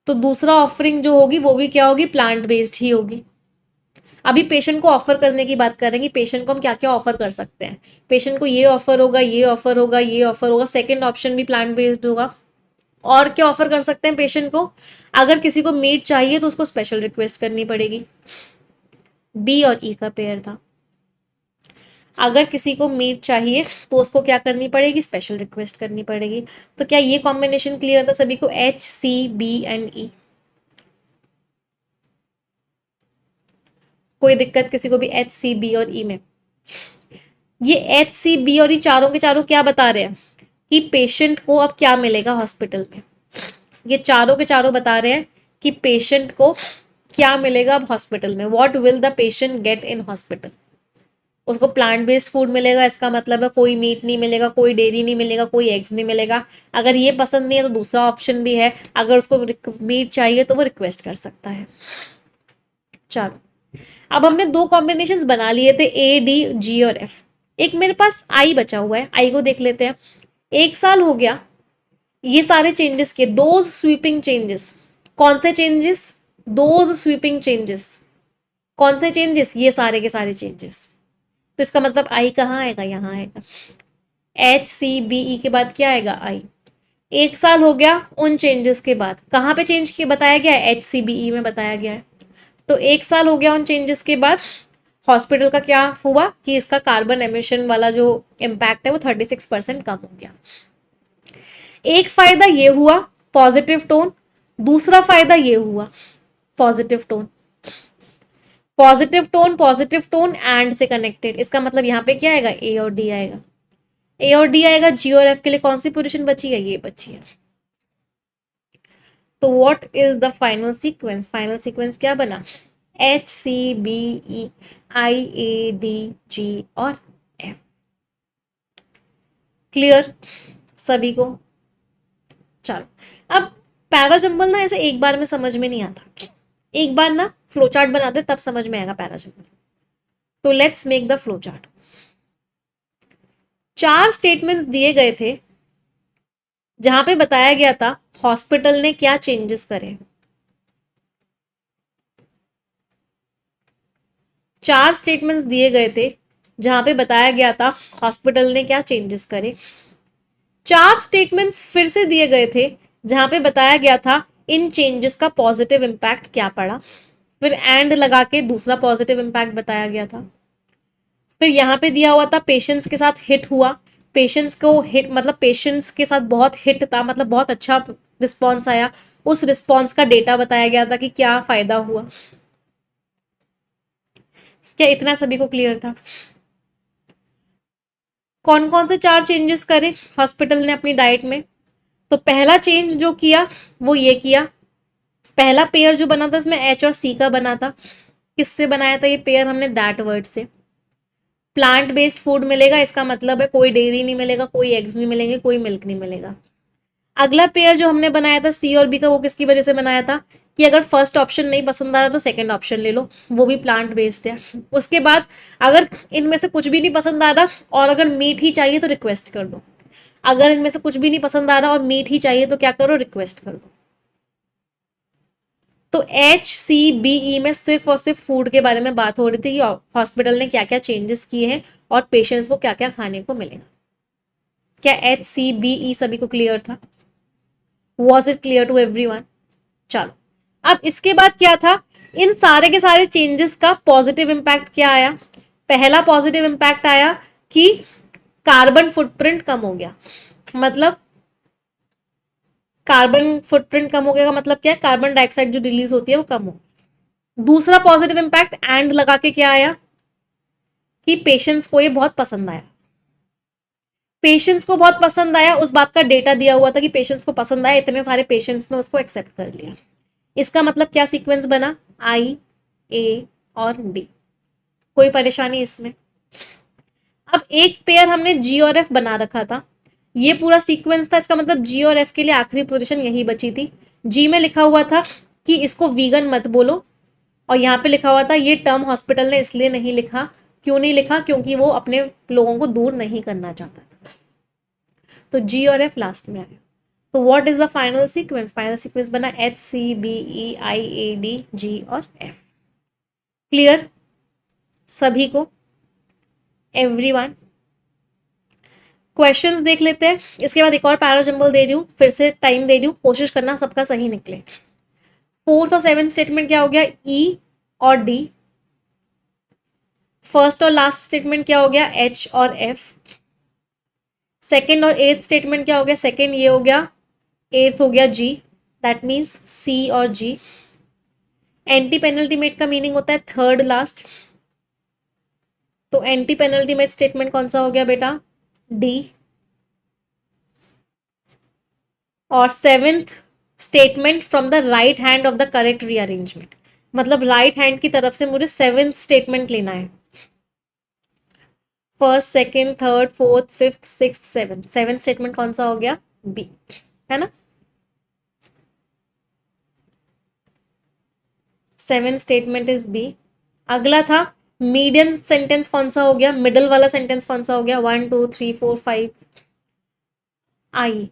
तो दूसरा ऑफरिंग जो होगी वो भी क्या होगी? प्लांट बेस्ड ही होगी। अभी पेशेंट को ऑफर करने की बात कर रहे हैं कि पेशेंट को हम क्या क्या ऑफर कर सकते हैं। पेशेंट को ये ऑफर होगा, ये ऑफर होगा, ये ऑफर होगा। सेकंड ऑप्शन भी प्लांट बेस्ड होगा। और क्या ऑफर कर सकते हैं पेशेंट को? अगर किसी को मीट चाहिए तो उसको स्पेशल रिक्वेस्ट करनी पड़ेगी। बी और ई का पेयर था। अगर किसी को मीट चाहिए तो उसको क्या करनी पड़ेगी? स्पेशल रिक्वेस्ट करनी पड़ेगी। तो क्या ये कॉम्बिनेशन क्लियर था सभी को? एच सी बी एंड ई। कोई दिक्कत किसी को भी एच सी बी और ई में? ये एच सी बी और ई चारों के चारों क्या बता रहे हैं कि पेशेंट को अब क्या मिलेगा हॉस्पिटल में? ये चारों के चारों बता रहे हैं कि पेशेंट को क्या मिलेगा अब हॉस्पिटल में। What will the patient get in hospital? उसको प्लांट बेस्ड फूड मिलेगा, इसका मतलब है कोई मीट नहीं मिलेगा, कोई डेयरी नहीं मिलेगा, कोई एग्स नहीं मिलेगा। अगर ये पसंद नहीं है तो दूसरा ऑप्शन भी है, अगर उसको मीट चाहिए तो वो रिक्वेस्ट कर सकता है। चलो, अब हमने दो कॉम्बिनेशंस बना लिए थे, ए डी जी और एफ। एक मेरे पास आई बचा हुआ है, आई को देख लेते हैं। 1 साल हो गया, ये सारे चेंजेस किए, दोज स्वीपिंग चेंजेस। कौन से चेंजेस? Those sweeping changes. कौन से चेंजेस? ये सारे के सारे चेंजेस। तो इसका मतलब आई कहाँ आएगा? यहाँ आएगा। एच सी बी ई के बाद क्या आएगा? आई। 1 साल हो गया उन चेंजेस के बाद, कहाँ पे चेंज किया बताया गया है? एच सी बी ई में बताया गया है। तो 1 साल हो गया उन चेंजेस के बाद, हॉस्पिटल का क्या हुआ कि इसका कार्बन एमिशन वाला जो इम्पैक्ट है वो 36% कम हो गया। एक फायदा ये हुआ पॉजिटिव टोन, दूसरा फायदा ये हुआ positive tone. Positive tone and से कनेक्टेड, इसका मतलब यहाँ पे क्या आएगा? ए और डी आएगा। ए और डी आएगा। जी और एफ के लिए कौन सी पोजीशन बची है? ये बची है। तो what is the final sequence? Final sequence क्या बना? H C B E I A D G और एफ। क्लियर सभी को? चलो, अब पैराजंबल ना ऐसे एक बार में समझ में नहीं आता, एक बार ना फ्लो चार्ट बना दे तब समझ में आएगा पैराजंबल। तो let's make the flow chart. 4 statements दिए गए थे जहां पे बताया गया था हॉस्पिटल ने क्या चेंजेस करे। 4 स्टेटमेंट्स दिए गए थे जहां पे बताया गया था हॉस्पिटल ने क्या चेंजेस करे। 4 स्टेटमेंट्स फिर से दिए गए थे जहां पे बताया गया था इन चेंजेस का पॉजिटिव इंपैक्ट क्या पड़ा। फिर एंड लगा के दूसरा पॉजिटिव इंपैक्ट बताया गया था। फिर यहाँ पे दिया हुआ था पेशेंट्स के साथ हिट हुआ, पेशेंट्स को हिट मतलब पेशेंट्स के साथ बहुत हिट था, मतलब बहुत अच्छा रिस्पॉन्स आया, उस रिस्पॉन्स का डेटा बताया गया था कि क्या फायदा हुआ। क्या इतना सभी को क्लियर था? कौन कौन से 4 चेंजेस करे हॉस्पिटल ने अपनी डाइट में? तो पहला चेंज जो किया वो ये किया, पहला पेयर जो बना था इसमें एच और सी का बना था। किससे बनाया था ये पेयर? हमने दैट वर्ड से। प्लांट बेस्ड फूड मिलेगा, इसका मतलब है कोई डेयरी नहीं मिलेगा, कोई एग्स नहीं मिलेंगे, कोई मिल्क नहीं मिलेगा। अगला पेयर जो हमने बनाया था सी और बी का, वो किसकी वजह से बनाया था कि अगर फर्स्ट ऑप्शन नहीं पसंद आ रहा तो सेकंड ऑप्शन ले लो, वो भी प्लांट बेस्ड है। उसके बाद अगर इनमें से कुछ भी नहीं पसंद आ रहा और अगर मीट ही चाहिए तो रिक्वेस्ट कर दो। अगर इनमें से कुछ भी नहीं पसंद आ रहा और मीट ही चाहिए तो क्या करो? रिक्वेस्ट कर दो। तो एच सी बी ई में सिर्फ और सिर्फ फूड के बारे में बात हो रही थी कि हॉस्पिटल ने क्या क्या चेंजेस किए हैं और पेशेंट्स को क्या क्या खाने को मिलेगा। क्या एच सी बी ई सभी को क्लियर था? Was it clear to everyone? चलो, अब इसके बाद क्या था? इन सारे के सारे चेंजेस का पॉजिटिव इंपैक्ट क्या आया? पहला पॉजिटिव इंपैक्ट आया कि कार्बन फुटप्रिंट कम हो गया। मतलब कार्बन फुटप्रिंट कम हो गया का मतलब क्या है? कार्बन डाइऑक्साइड जो रिलीज होती है वो कम हो। दूसरा पॉजिटिव इंपैक्ट एंड लगा के क्या आया कि पेशेंट्स को ये बहुत पसंद आया। पेशेंट्स को बहुत पसंद आया, उस बात का डेटा दिया हुआ था कि पेशेंट्स को पसंद आया, इतने सारे पेशेंट्स ने उसको एक्सेप्ट कर लिया। इसका मतलब क्या सीक्वेंस बना? आई ए और डी। कोई परेशानी इसमें? अब एक पेयर हमने जी और एफ बना रखा था, ये पूरा सीक्वेंस था, इसका मतलब जी और एफ के लिए आखिरी पोजीशन यही बची थी। जी में लिखा हुआ था कि इसको वीगन मत बोलो, और यहाँ पे लिखा हुआ था ये टर्म हॉस्पिटल ने इसलिए नहीं लिखा। क्यों नहीं लिखा? क्योंकि वो अपने लोगों को दूर नहीं करना चाहता था। तो जी और एफ लास्ट में आया। तो what is the final sequence? Final sequence बना H C B E I A D G और एफ। क्लियर सभी को? एवरीवन? क्वेश्चंस देख लेते हैं, इसके बाद एक और पैराजंबल दे रही हूँ, फिर से टाइम दे रही हूँ, कोशिश करना सबका सही निकले। फोर्थ और सेवेंथ स्टेटमेंट क्या हो गया, ई और डी। फर्स्ट और लास्ट स्टेटमेंट क्या हो गया, एच और एफ। सेकेंड और एथ स्टेटमेंट क्या हो गया, सेकेंड ये हो गया, एथ हो गया जी, दैट मीन्स सी और जी। एंटी पेनल्टीमेट का मीनिंग होता है थर्ड लास्ट, तो एंटी पेनल्टीमेट स्टेटमेंट कौन सा हो गया बेटा, डी। और seventh statement from the right hand of the correct rearrangement, मतलब राइट हैंड की तरफ से मुझे सेवेंथ स्टेटमेंट लेना है। First, second, third, fourth, fifth, sixth, seventh, seventh statement कौन सा हो गया, बी, है ना। Seventh statement is B. अगला था मीडियन सेंटेंस कौन सा हो गया, मिडल वाला सेंटेंस कौन सा हो गया, 1 2 3 4 5, आई।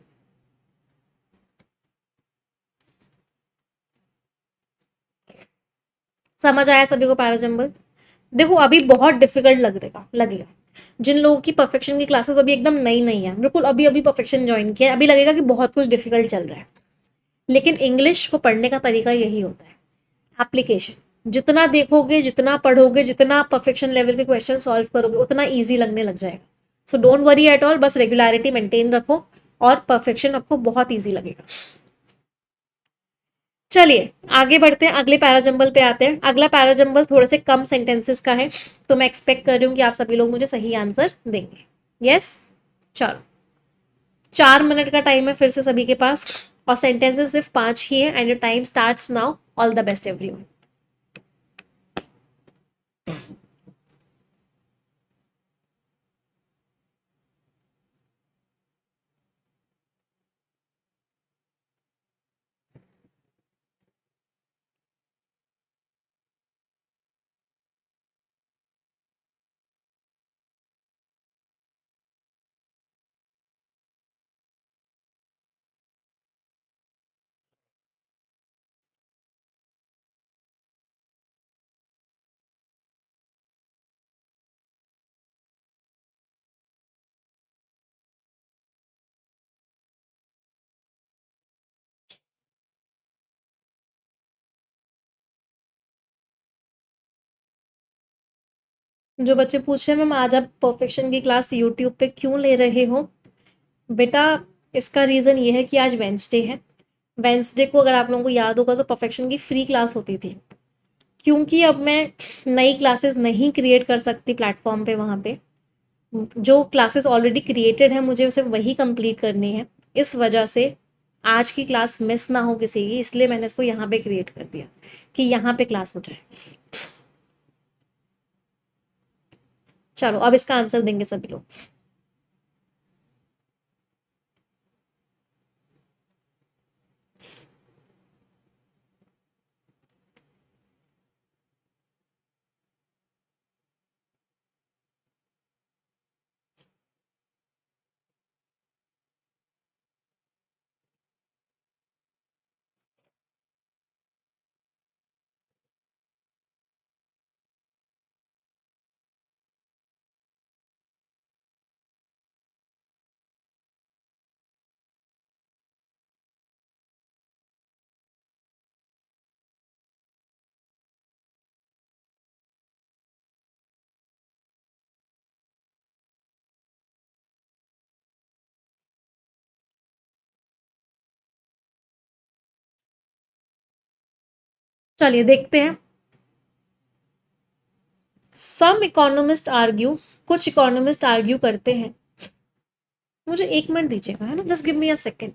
समझ आया सभी को पैराजंबल। देखो अभी बहुत डिफिकल्ट लगेगा जिन लोगों की परफेक्शन की क्लासेस अभी एकदम नई नई है, बिल्कुल अभी अभी परफेक्शन ज्वाइन किया है, अभी लगेगा कि बहुत कुछ डिफिकल्ट चल रहा है। लेकिन इंग्लिश को पढ़ने का तरीका यही होता है, एप्लीकेशन। जितना देखोगे, जितना पढ़ोगे, जितना परफेक्शन लेवल के क्वेश्चन सॉल्व करोगे, उतना ईजी लगने लग जाएगा। So don't worry at all, बस रेगुलरिटी मेंटेन रखो और परफेक्शन आपको बहुत ईजी लगेगा। चलिए आगे बढ़ते हैं, अगले पैराजंबल पे आते हैं। अगला पैराजंबल थोड़े से कम सेंटेंसेस का है, तो मैं एक्सपेक्ट कर रही हूँ कि आप सभी लोग मुझे सही आंसर देंगे। यस, चलो 4 मिनट का टाइम है फिर से सभी के पास, और सेंटेंसेस सिर्फ 5 ही है, and your time starts now. All the best everyone. जो बच्चे पूछ रहे हैं मैम आज आप परफेक्शन की क्लास यूट्यूब पे क्यों ले रहे हो, बेटा इसका रीज़न ये है कि आज वेंसडे है। वेंसडे को अगर आप लोगों को याद होगा तो परफेक्शन की फ्री क्लास होती थी। क्योंकि अब मैं नई क्लासेस नहीं क्रिएट कर सकती प्लेटफॉर्म पे, वहाँ पे जो क्लासेस ऑलरेडी क्रिएटेड है मुझे सिर्फ वही कंप्लीट करनी है। इस वजह से आज की क्लास मिस ना हो किसी की, इसलिए मैंने इसको यहाँ पे क्रिएट कर दिया कि यहाँ पे क्लास हो जाए। चलो अब इसका आंसर देंगे सभी लोग। चलिए देखते हैं। सम इकोनॉमिस्ट आर्ग्यू, कुछ इकोनॉमिस्ट आर्ग्यू करते हैं। मुझे 1 मिनट दीजिएगा, है ना, just give me a second.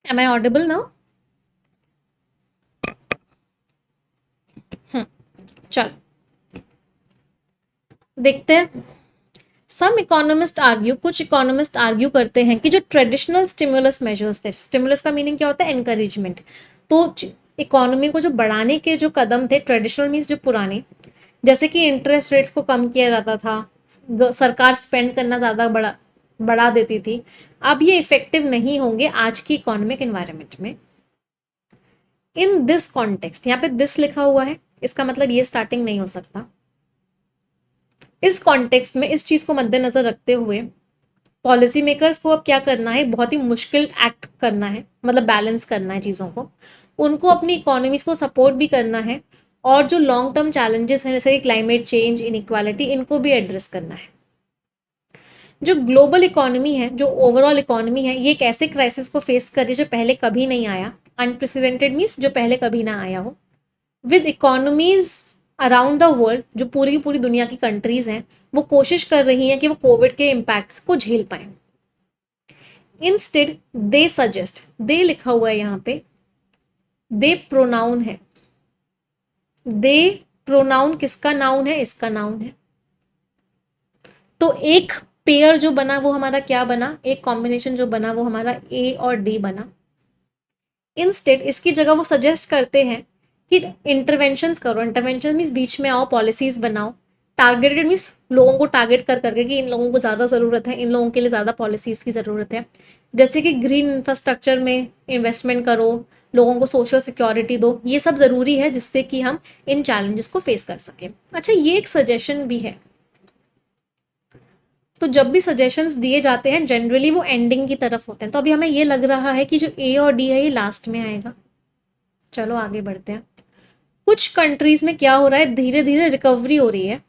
Am I audible now? चलो देखते हैं। सम इकोनॉमिस्ट आर्ग्यू, कुछ इकोनॉमिस्ट आर्ग्यू करते हैं कि जो ट्रेडिशनल स्टिमुलस मेजर्स थे, स्टिमुलस का मीनिंग क्या होता है, एनकरेजमेंट, तो इकोनॉमी को जो बढ़ाने के जो कदम थे, ट्रेडिशनल मीन्स जो पुराने, जैसे कि इंटरेस्ट रेट्स को कम किया जाता था, सरकार स्पेंड करना ज़्यादा बढ़ा देती थी, अब ये इफेक्टिव नहीं होंगे आज की इकोनॉमिक एनवायरनमेंट में। इन दिस कॉन्टेक्स्ट, यहाँ पे दिस लिखा हुआ है, इसका मतलब ये स्टार्टिंग नहीं हो सकता। इस कॉन्टेक्स्ट में इस चीज को मद्देनजर रखते हुए पॉलिसी मेकर्स को अब क्या करना है, बहुत ही मुश्किल एक्ट करना है, मतलब बैलेंस करना है चीज़ों को, उनको अपनी इकोनॉमीज को सपोर्ट भी करना है, और जो लॉन्ग टर्म चैलेंजेस हैं जैसे क्लाइमेट चेंज, इनइक्वालिटी, इनको भी एड्रेस करना है। जो ग्लोबल इकोनॉमी है, जो ओवरऑल इकोनॉमी है, ये एक ऐसे क्राइसिस को फेस कर रही है जो पहले कभी नहीं आया, अनप्रेसिडेंटेड मीन्स जो पहले कभी ना आया हो, with economies around the world, जो पूरी की पूरी दुनिया की कंट्रीज हैं वो कोशिश कर रही हैं कि वो कोविड के इम्पैक्ट्स को झेल पाएं। इंस्टेड दे सजेस्ट, दे लिखा हुआ है यहाँ पे, दे प्रोनाउन है, दे प्रोनाउन किसका नाउन है, इसका नाउन है, तो एक पेयर जो बना वो हमारा क्या बना, एक कॉम्बिनेशन जो बना वो हमारा ए और डी बना। इंस्टेड इसकी जगह वो सजेस्ट करते हैं कि इंटरवेंशंस करो, इंटरवेंशन मीन्स बीच में आओ, पॉलिसीज बनाओ, टारगेटेड मीन्स लोगों को टारगेट कर करके कि इन लोगों को ज़्यादा ज़रूरत है, इन लोगों के लिए ज़्यादा पॉलिसीज़ की ज़रूरत है, जैसे कि ग्रीन इंफ्रास्ट्रक्चर में इन्वेस्टमेंट करो, लोगों को सोशल सिक्योरिटी दो, ये सब ज़रूरी है जिससे कि हम इन चैलेंजेस को फेस कर सकें। अच्छा, ये एक सजेशन भी है, तो जब भी सजेशंस दिए जाते हैं जनरली वो एंडिंग की तरफ होते हैं, तो अभी हमें ये लग रहा है कि जो ए और डी है ये लास्ट में आएगा। चलो आगे बढ़ते हैं। कुछ कंट्रीज में क्या हो रहा है, धीरे धीरे रिकवरी हो रही है,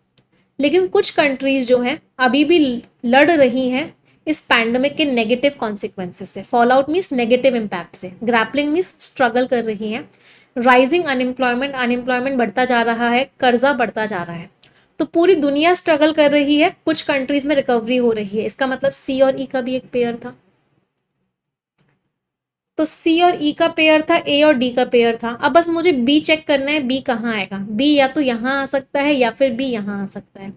लेकिन कुछ कंट्रीज जो हैं अभी भी लड़ रही हैं इस पैंडमिक के नेगेटिव कॉन्सिक्वेंसेस से, fall out means negative impact से, ग्रैपलिंग मीन्स स्ट्रगल कर रही हैं, राइजिंग अनएम्प्लॉयमेंट, अनएम्प्लॉयमेंट बढ़ता जा रहा है, कर्जा बढ़ता जा रहा है, तो पूरी दुनिया स्ट्रगल कर रही है, कुछ कंट्रीज में रिकवरी हो रही है। इसका मतलब सी और ई का भी एक पेयर था, तो सी और ई का पेयर था, ए और डी का पेयर था, अब बस मुझे बी चेक करना है, बी कहाँ आएगा, बी या तो यहाँ आ सकता है या फिर बी यहाँ आ सकता है।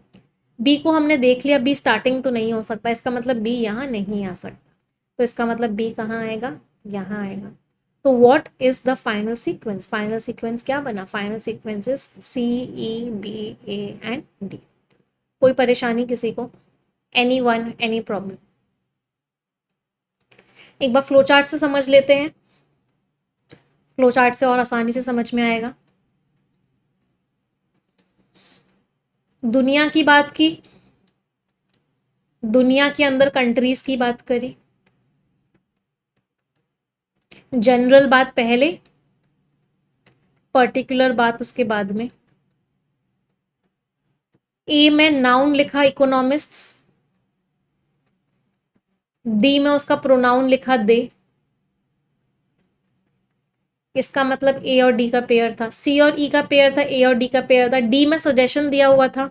बी को हमने देख लिया, बी स्टार्टिंग तो नहीं हो सकता, इसका मतलब बी यहाँ नहीं आ सकता, तो इसका मतलब बी कहाँ आएगा, यहाँ आएगा। तो what is the final sequence, final sequence क्या बना, final sequence is C E B A and D. कोई परेशानी किसी को, एनी वन, एनी प्रॉब्लम? एक बार फ्लो चार्ट से समझ लेते हैं, फ्लो चार्ट से और आसानी से समझ में आएगा। दुनिया की बात की, दुनिया के अंदर कंट्रीज की बात करी, जनरल बात पहले, पर्टिकुलर बात उसके बाद में। ए में नाउन लिखा इकोनॉमिस्ट्स, डी में उसका प्रोनाउन लिखा दे, इसका मतलब ए और डी का पेयर था, सी और ई का पेयर था, ए और डी का पेयर था, डी में सजेशन दिया हुआ था,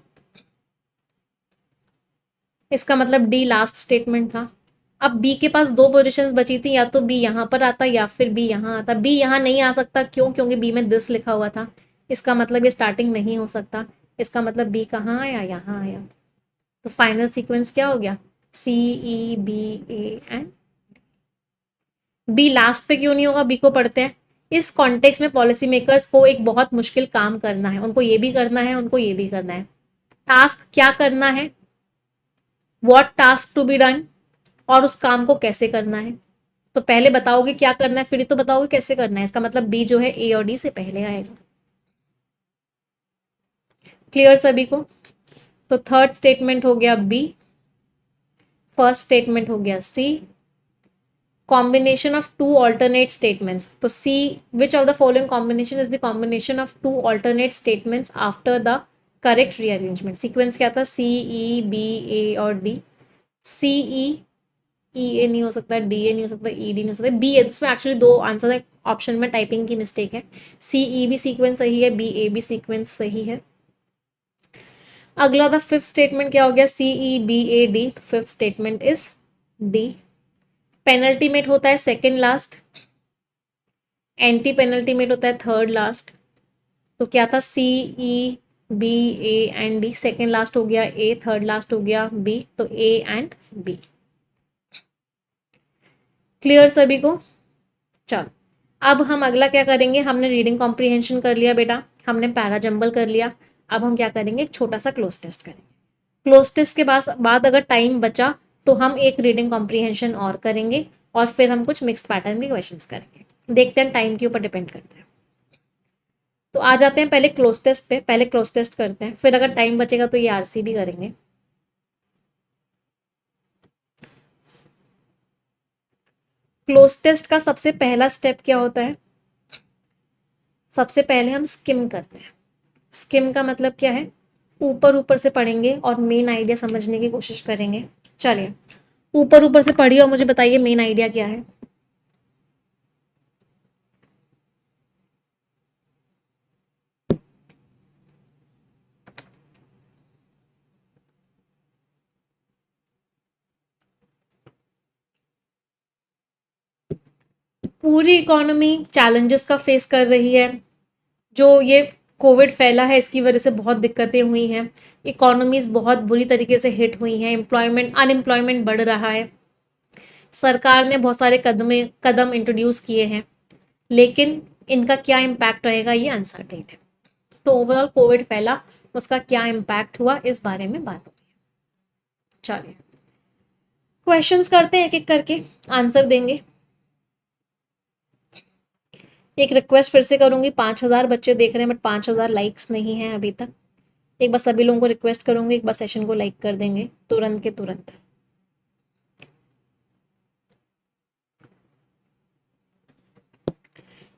इसका मतलब डी लास्ट स्टेटमेंट था। अब बी के पास दो पोजीशंस बची थी, या तो बी यहाँ पर आता या फिर बी यहाँ आता, बी यहाँ नहीं आ सकता, क्यों, क्योंकि बी में दिस लिखा हुआ था, इसका मतलब ये स्टार्टिंग नहीं हो सकता, इसका मतलब बी कहाँ आया, यहाँ आया, तो फाइनल सीक्वेंस क्या हो गया, c E B A and b. Last पे क्यों नहीं होगा, बी को पढ़ते हैं। इस कॉन्टेक्स्ट में पॉलिसी मेकर्स को एक बहुत मुश्किल काम करना है, उनको ये भी करना है, उनको ये भी करना है। टास्क क्या करना है, what task to be done, और उस काम को कैसे करना है। तो पहले बताओगे क्या करना है, फिर ही तो बताओगे कैसे करना है, इसका मतलब बी जो है ए और डी से पहले आएगा। क्लियर सभी को? तो थर्ड स्टेटमेंट हो गया बी, फर्स्ट स्टेटमेंट हो गया सी, combination of two alternate statements, तो C, which of the following combination is the combination of two alternate statements after the correct rearrangement? sequence क्या था, C E B A और D, C E E A नहीं हो सकता, D A नहीं हो सकता, E D नहीं हो सकता, B A, इसमें एक्चुअली दो आंसर है, ऑप्शन में टाइपिंग की मिस्टेक है, C E B सीक्वेंस सही है, B A B सीक्वेंस सही है। अगला था फिफ्थ स्टेटमेंट, क्या हो गया, C E B A D, fifth statement is D। Penultimate होता है सेकेंड लास्ट, एंटी पेनल्टीमेट होता है थर्ड लास्ट, तो क्या था, c E B, A and d, second last हो गया ए, थर्ड लास्ट हो गया बी, तो ए एंड बी। क्लियर सभी को? चलो अब हम अगला क्या करेंगे, हमने रीडिंग कॉम्प्रीहेंशन कर लिया बेटा, हमने पैराजंबल कर लिया, अब हम क्या करेंगे, एक छोटा सा क्लोज टेस्ट करेंगे। क्लोज टेस्ट के बाद अगर टाइम बचा तो हम एक रीडिंग कॉम्प्रीहेंशन और करेंगे और फिर हम कुछ मिक्स्ड पैटर्न के क्वेश्चंस करेंगे, देखते हैं, टाइम के ऊपर डिपेंड करता है। तो आ जाते हैं पहले क्लोज टेस्ट पे, पहले क्लोज टेस्ट करते हैं, फिर अगर टाइम बचेगा तो ये आरसी भी करेंगे। क्लोज टेस्ट का सबसे पहला स्टेप क्या होता है, सबसे पहले हम स्किम करते हैं। स्किम का मतलब क्या है, ऊपर ऊपर से पढ़ेंगे और मेन आइडिया समझने की कोशिश करेंगे। चलिए ऊपर ऊपर से पढ़िए और मुझे बताइए मेन आइडिया क्या है। पूरी इकोनॉमी चैलेंजेस का फेस कर रही है, जो ये कोविड फैला है इसकी वजह से बहुत दिक्कतें हुई हैं, इकोनॉमीज बहुत बुरी तरीके से हिट हुई हैं, अनएम्प्लॉयमेंट बढ़ रहा है, सरकार ने बहुत सारे कदम इंट्रोड्यूस किए हैं, लेकिन इनका क्या इम्पैक्ट रहेगा ये अनसर्टेन है। तो ओवरऑल कोविड फैला, उसका क्या इम्पैक्ट हुआ इस बारे में बात हो रही है। चलिए क्वेश्चंस करते हैं एक एक करके, आंसर देंगे। एक रिक्वेस्ट फिर से करूंगी, 5,000 बच्चे देख रहे हैं बट 5,000 लाइक्स नहीं है अभी तक। एक बार सभी लोगों को रिक्वेस्ट करूंगी, एक बार सेशन को लाइक कर देंगे तुरंत के तुरंत।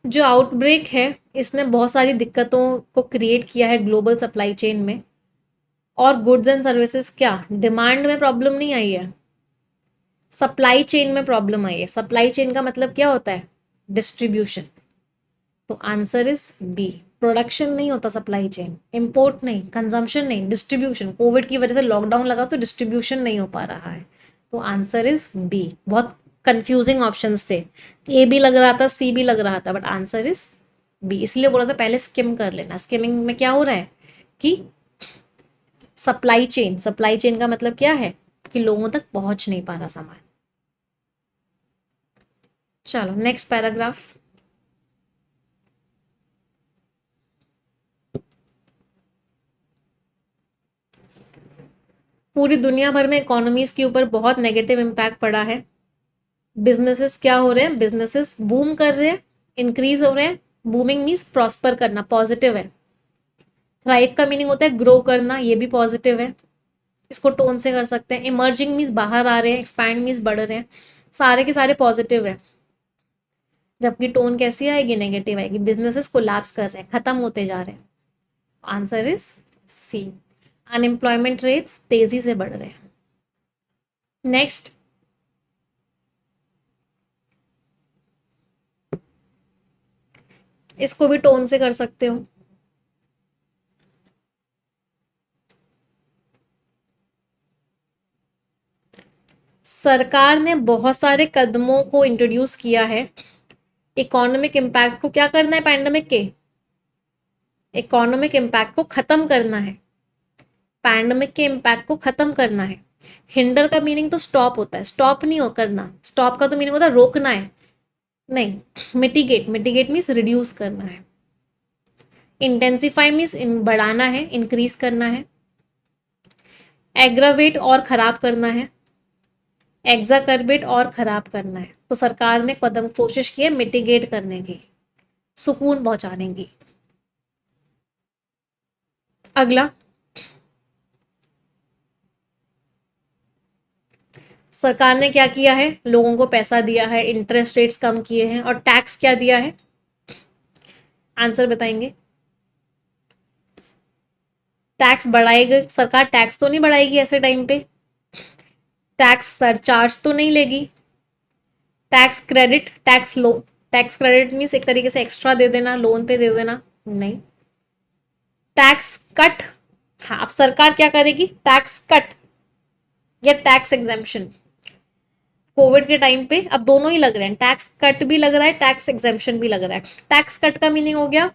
जो आउटब्रेक है इसने बहुत सारी दिक्कतों को क्रिएट किया है ग्लोबल सप्लाई चेन में, और गुड्स एंड सर्विसेज क्या डिमांड में प्रॉब्लम नहीं आई है, सप्लाई चेन में प्रॉब्लम आई है। सप्लाई चेन का मतलब क्या होता है, डिस्ट्रीब्यूशन। तो आंसर इज बी, प्रोडक्शन नहीं होता सप्लाई चेन, इंपोर्ट नहीं, कंजम्पशन नहीं, डिस्ट्रीब्यूशन। कोविड की वजह से लॉकडाउन लगा तो डिस्ट्रीब्यूशन नहीं हो पा रहा है, तो आंसर इज बी। बहुत कंफ्यूजिंग ऑप्शंस थे, ए भी लग रहा था, सी भी लग रहा था, बट आंसर इज बी। इसलिए बोला था पहले स्किम कर लेना। स्किमिंग में क्या हो रहा है कि सप्लाई चेन का मतलब क्या है कि लोगों तक पहुंच नहीं पा रहा सामान। चलो नेक्स्ट पैराग्राफ। पूरी दुनिया भर में इकोनॉमीज के ऊपर बहुत नेगेटिव इम्पैक्ट पड़ा है। बिजनेसेस क्या हो रहे हैं, बिजनेसेस बूम कर रहे हैं, इंक्रीज हो रहे हैं। बूमिंग मीन्स प्रॉस्पर करना, पॉजिटिव है। थ्राइव का मीनिंग होता है ग्रो करना, ये भी पॉजिटिव है, इसको टोन से कर सकते हैं। इमर्जिंग मीन्स बाहर आ रहे हैं, एक्सपैंड मीन्स बढ़ रहे हैं, सारे के सारे पॉजिटिव है। जबकि टोन कैसी आएगी, नेगेटिव आएगी, बिजनेसेस कोलैप्स कर रहे हैं, खत्म होते जा रहे हैं। Answer is C, unemployment rates तेजी से बढ़ रहे हैं। नेक्स्ट, इसको भी टोन से कर सकते हो। सरकार ने बहुत सारे कदमों को इंट्रोड्यूस किया है, इकोनॉमिक इम्पैक्ट को क्या करना है, पैंडेमिक के इकोनॉमिक इम्पैक्ट को खत्म करना है, पैंडेमिक के इम्पैक्ट को खत्म करना है। हिंडर का मीनिंग तो स्टॉप होता है, स्टॉप नहीं हो करना, स्टॉप का तो मीनिंग होता है रोकना है, नहीं। मिटिगेट, मिटिगेट मीन्स रिड्यूस करना है। इंटेंसिफाई मीन्स बढ़ाना है, इंक्रीज करना है। एग्रावेट और खराब करना है, एग्जाकर्बेट और खराब करना है। तो सरकार ने कदम कोशिश की है मिटिगेट करने की, सुकून पहुंचाने की। अगला, सरकार ने क्या किया है, लोगों को पैसा दिया है, इंटरेस्ट रेट्स कम किए हैं, और टैक्स क्या दिया है, आंसर बताएंगे। टैक्स बढ़ाएगी सरकार, टैक्स तो नहीं बढ़ाएगी ऐसे टाइम पे, टैक्स सरचार्ज तो नहीं लेगी, tax credit, tax credit means एक तरीके से एक्स्ट्रा दे देना, लोन पे दे देना, नहीं। टैक्स कट, हाँ अब सरकार क्या करेगी, टैक्स कट या टैक्स एग्जेम्पशन। कोविड के टाइम पे अब दोनों ही लग रहे हैं, टैक्स कट भी लग रहा है, टैक्स एग्जेम्पशन भी लग रहा है। टैक्स कट का मीनिंग हो गया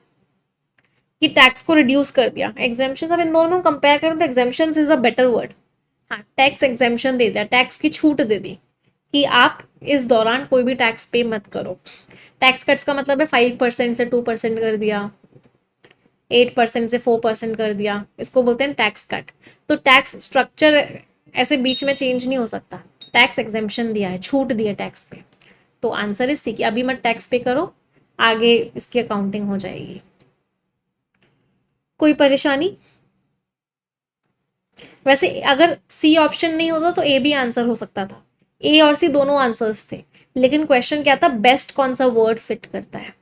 कि टैक्स को रिड्यूस कर दिया, एग्जेम्पशन, अब इन दोनों कंपेयर करें तो exemption is a better word. हाँ, टैक्स एग्जेम्पशन दे दिया, टैक्स की छूट दे दी कि आप इस दौरान कोई भी टैक्स पे मत करो। टैक्स कट्स का मतलब है 5% से 2% कर दिया, 8% से 4% कर दिया, इसको बोलते हैं टैक्स कट। तो टैक्स स्ट्रक्चर ऐसे बीच में चेंज नहीं हो सकता, टैक्स एग्जेम्पशन दिया है, छूट दी है टैक्स पे। तो आंसर इस सी कि अभी मत टैक्स पे करो, आगे इसकी अकाउंटिंग हो जाएगी। कोई परेशानी? वैसे अगर सी ऑप्शन नहीं होता तो ए भी आंसर हो सकता था, ए और सी दोनों आंसर्स थे, लेकिन क्वेश्चन क्या था, बेस्ट कौन सा वर्ड फिट करता है।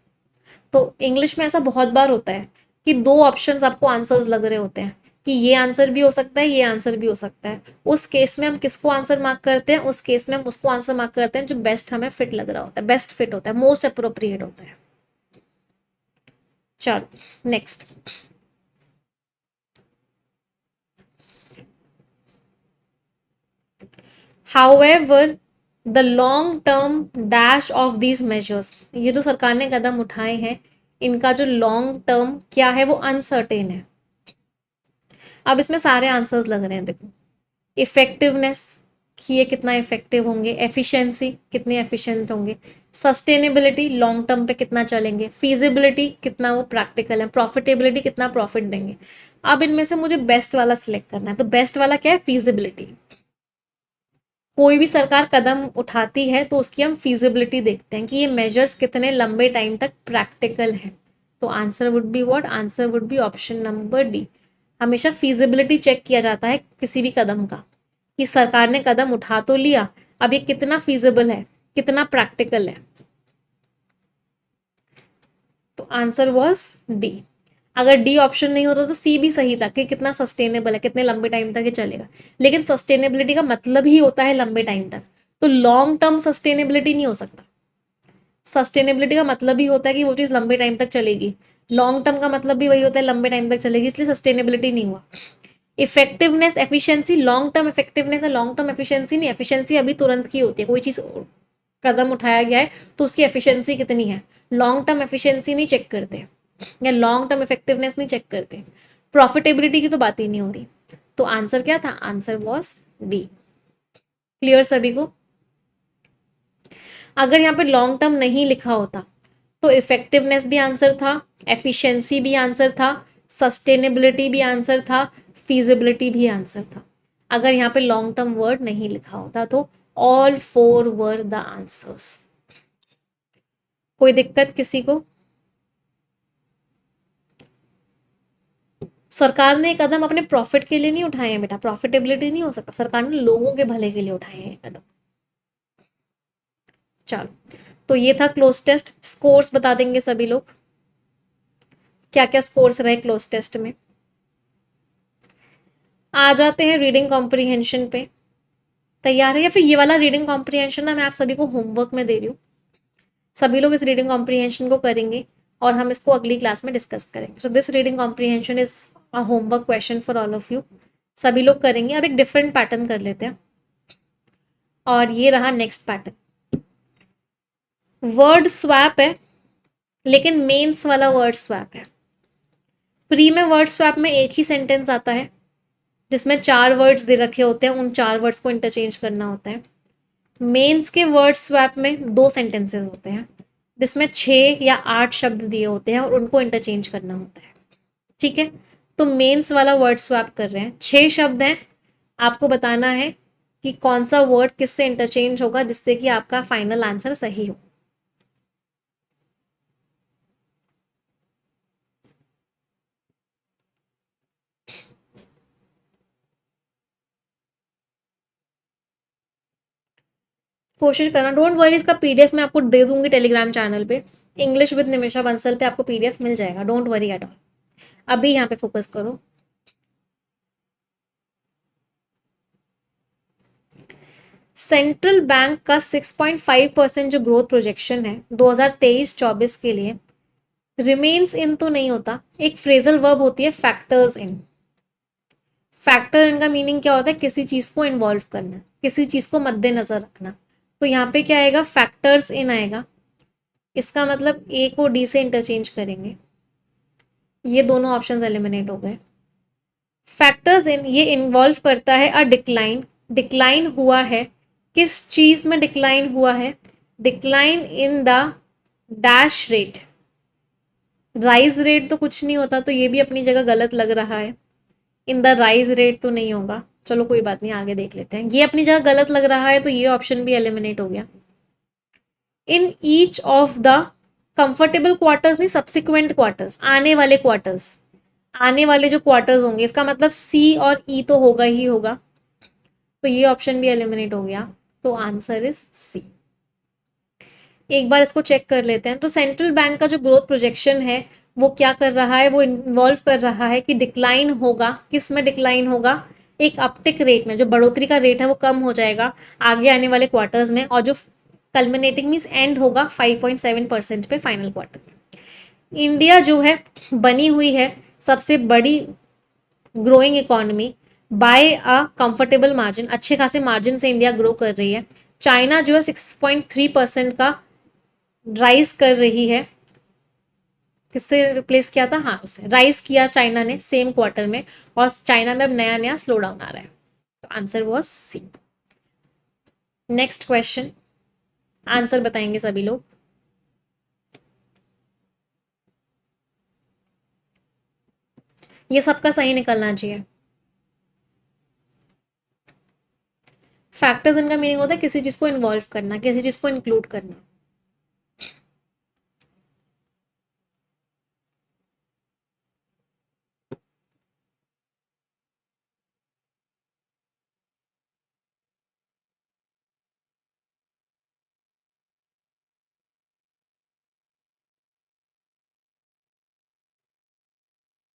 तो इंग्लिश में ऐसा बहुत बार होता है कि दो ऑप्शंस आपको आंसर्स लग रहे होते हैं कि ये आंसर भी हो सकता है, ये आंसर भी हो सकता है। उस केस में हम किसको आंसर मार्क करते हैं, उस केस में हम उसको आंसर मार्क करते हैं जो बेस्ट हमें फिट लग रहा होता है, बेस्ट फिट होता है, मोस्ट अप्रोप्रिएट होता है। चलो next. However, the long term dash of these measures, ये जो सरकार ने कदम उठाए हैं, इनका जो लॉन्ग टर्म क्या है वो अनसर्टेन है। अब इसमें सारे आंसर्स लग रहे हैं, देखो, इफेक्टिवनेस कि ये कितना इफेक्टिव होंगे, एफिशिएंसी कितने एफिशिएंट होंगे, सस्टेनेबिलिटी लॉन्ग टर्म पे कितना चलेंगे, फीजिबिलिटी कितना वो प्रैक्टिकल है, प्रॉफिटेबिलिटी कितना प्रॉफिट देंगे। अब इनमें से मुझे बेस्ट वाला सिलेक्ट करना है, तो बेस्ट वाला क्या है, फीजिबिलिटी। कोई भी सरकार कदम उठाती है तो उसकी हम फीजिबिलिटी देखते हैं कि ये मेजर्स कितने लंबे टाइम तक प्रैक्टिकल हैं। तो answer would be what, answer would B option number D. हमेशा फीजिबिलिटी चेक किया जाता है किसी भी कदम का, कि सरकार ने कदम उठा तो लिया, अब ये कितना फीजिबल है, कितना प्रैक्टिकल है। तो आंसर वॉज डी। अगर डी ऑप्शन नहीं होता तो सी भी सही था कि कितना सस्टेनेबल है, कितने लंबे टाइम तक ये चलेगा, लेकिन सस्टेनेबिलिटी का मतलब ही होता है लंबे टाइम तक, तो लॉन्ग टर्म सस्टेनेबिलिटी नहीं हो सकता। सस्टेनेबिलिटी का मतलब ही होता है कि वो चीज़ लंबे टाइम तक चलेगी, लॉन्ग टर्म का मतलब भी वही होता है, लंबे टाइम तक चलेगी, इसलिए सस्टेनेबिलिटी नहीं हुआ। Effectiveness, efficiency, long term effectiveness है, लॉन्ग टर्म एफिशिएंसी नहीं। एफिशिएंसी अभी तुरंत की होती है, कोई चीज़ कदम उठाया गया है तो उसकी एफिशिएंसी कितनी है, लॉन्ग टर्म एफिशिएंसी नहीं चेक करते, या लॉन्ग टर्म इफेक्टिवनेस नहीं चेक करते, प्रॉफिटेबिलिटी की तो बात ही नहीं हो रही। तो आंसर क्या था, आंसर वॉज डी। क्लियर सभी को? अगर यहाँ पे लॉन्ग टर्म नहीं लिखा होता तो इफेक्टिवनेस भी आंसर था, एफिशिएंसी भी आंसर था, सस्टेनेबिलिटी भी आंसर था, फीजिबिलिटी भी आंसर था। अगर यहाँ पे लॉन्ग टर्म वर्ड नहीं लिखा होता तो all four were the answers. कोई दिक्कत किसी को? सरकार ने कदम अपने प्रॉफिट के लिए नहीं उठाए हैं बेटा, प्रॉफिटेबिलिटी नहीं हो सकता, सरकार ने लोगों के भले के लिए उठाए हैं कदम। चलो, तो ये था क्लोज टेस्ट। स्कोर्स बता देंगे सभी लोग, क्या क्या स्कोर्स रहे क्लोज टेस्ट में। आ जाते हैं रीडिंग कॉम्प्रीहेंशन पे। तैयार है? या फिर ये वाला रीडिंग कॉम्प्रीहेंशन ना मैं आप सभी को होमवर्क में दे रही हूँ, सभी लोग इस रीडिंग कॉम्प्रीहेंशन को करेंगे और हम इसको अगली क्लास में डिस्कस करेंगे। So this reading comprehension is a homework question for all of you, सभी लोग करेंगे। अब एक डिफरेंट पैटर्न कर लेते हैं, और ये रहा नेक्स्ट पैटर्न। वर्ड स्वैप है, लेकिन मेंस वाला वर्ड स्वैप है। प्री में वर्ड स्वैप में एक ही सेंटेंस आता है जिसमें 4 वर्ड्स दे रखे होते हैं, उन 4 वर्ड्स को इंटरचेंज करना होता है। मेंस के वर्ड स्वैप में 2 सेंटेंसेस होते हैं जिसमें 6 या 8 शब्द दिए होते हैं और उनको इंटरचेंज करना होता है। ठीक है, तो मेंस वाला वर्ड स्वैप कर रहे हैं, 6 शब्द हैं, आपको बताना है कि कौन सा वर्ड किससे इंटरचेंज होगा जिससे कि आपका फाइनल आंसर सही हो। कोशिश करना, डोंट वरी, इसका पीडीएफ मैं आपको दे दूंगी टेलीग्राम चैनल पे, इंग्लिश विद निमिषा बंसल पे आपको पीडीएफ मिल जाएगा, डोंट वरी एट ऑल। अभी यहाँ पे फोकस करो। सेंट्रल बैंक का 6.5% जो ग्रोथ प्रोजेक्शन है 2023-24 के लिए, रिमेन्स इन तो नहीं होता, एक फ्रेजल वर्ब होती है फैक्टर्स इन। फैक्टर इन का मीनिंग क्या होता है, किसी चीज को इन्वॉल्व करना, किसी चीज को मद्देनजर रखना। तो यहाँ पे क्या आएगा, फैक्टर्स इन आएगा। इसका मतलब ए को डी से इंटरचेंज करेंगे, ये दोनों ऑप्शंस एलिमिनेट हो गए। फैक्टर्स इन, ये इन्वॉल्व करता है अ डिक्लाइन, डिक्लाइन हुआ है, किस चीज में डिक्लाइन हुआ है, decline in the dash rate, rise rate तो कुछ नहीं होता, तो ये भी अपनी जगह गलत लग रहा है। इन द राइज रेट तो नहीं होगा, चलो कोई बात नहीं, आगे देख लेते हैं। ये अपनी जगह गलत लग रहा है, तो ये ऑप्शन भी एलिमिनेट हो गया। In each of the comfortable quarters, नहीं सब्सिक्वेंट क्वार्टर्स, आने वाले क्वार्टर्स, आने वाले जो क्वार्टर्स होंगे, इसका मतलब सी और ई तो होगा ही होगा, तो ये ऑप्शन भी एलिमिनेट हो गया। तो आंसर इज सी। एक बार इसको चेक कर लेते हैं। तो सेंट्रल बैंक का जो ग्रोथ प्रोजेक्शन है वो क्या कर रहा है, वो इन्वॉल्व कर रहा है कि डिक्लाइन होगा, किस में डिक्लाइन होगा, एक अपटिक रेट में, जो बढ़ोतरी का रेट है वो कम हो जाएगा आगे आने वाले क्वार्टर्स में, और जो कल्मिनेटिंग मीन्स एंड होगा 5.7% पे फाइनल क्वार्टर में। इंडिया जो है बनी हुई है सबसे बड़ी growing economy bye a comfortable margin, अच्छे खासे मार्जिन से इंडिया ग्रो कर रही है। चाइना जो है 6.3% का राइज कर रही है, किससे रिप्लेस किया था, हाँ उससे राइज किया चाइना ने सेम क्वार्टर में, और चाइना में अब नया नया स्लो डाउन आ रहा है। तो answer was C. Next question, answer बताएंगे सभी लोग। ये सबका सही निकलना चाहिए। फैक्टर्स इनका मीनिंग होता है किसी चीज को इन्वॉल्व करना, किसी चीज को इंक्लूड करना।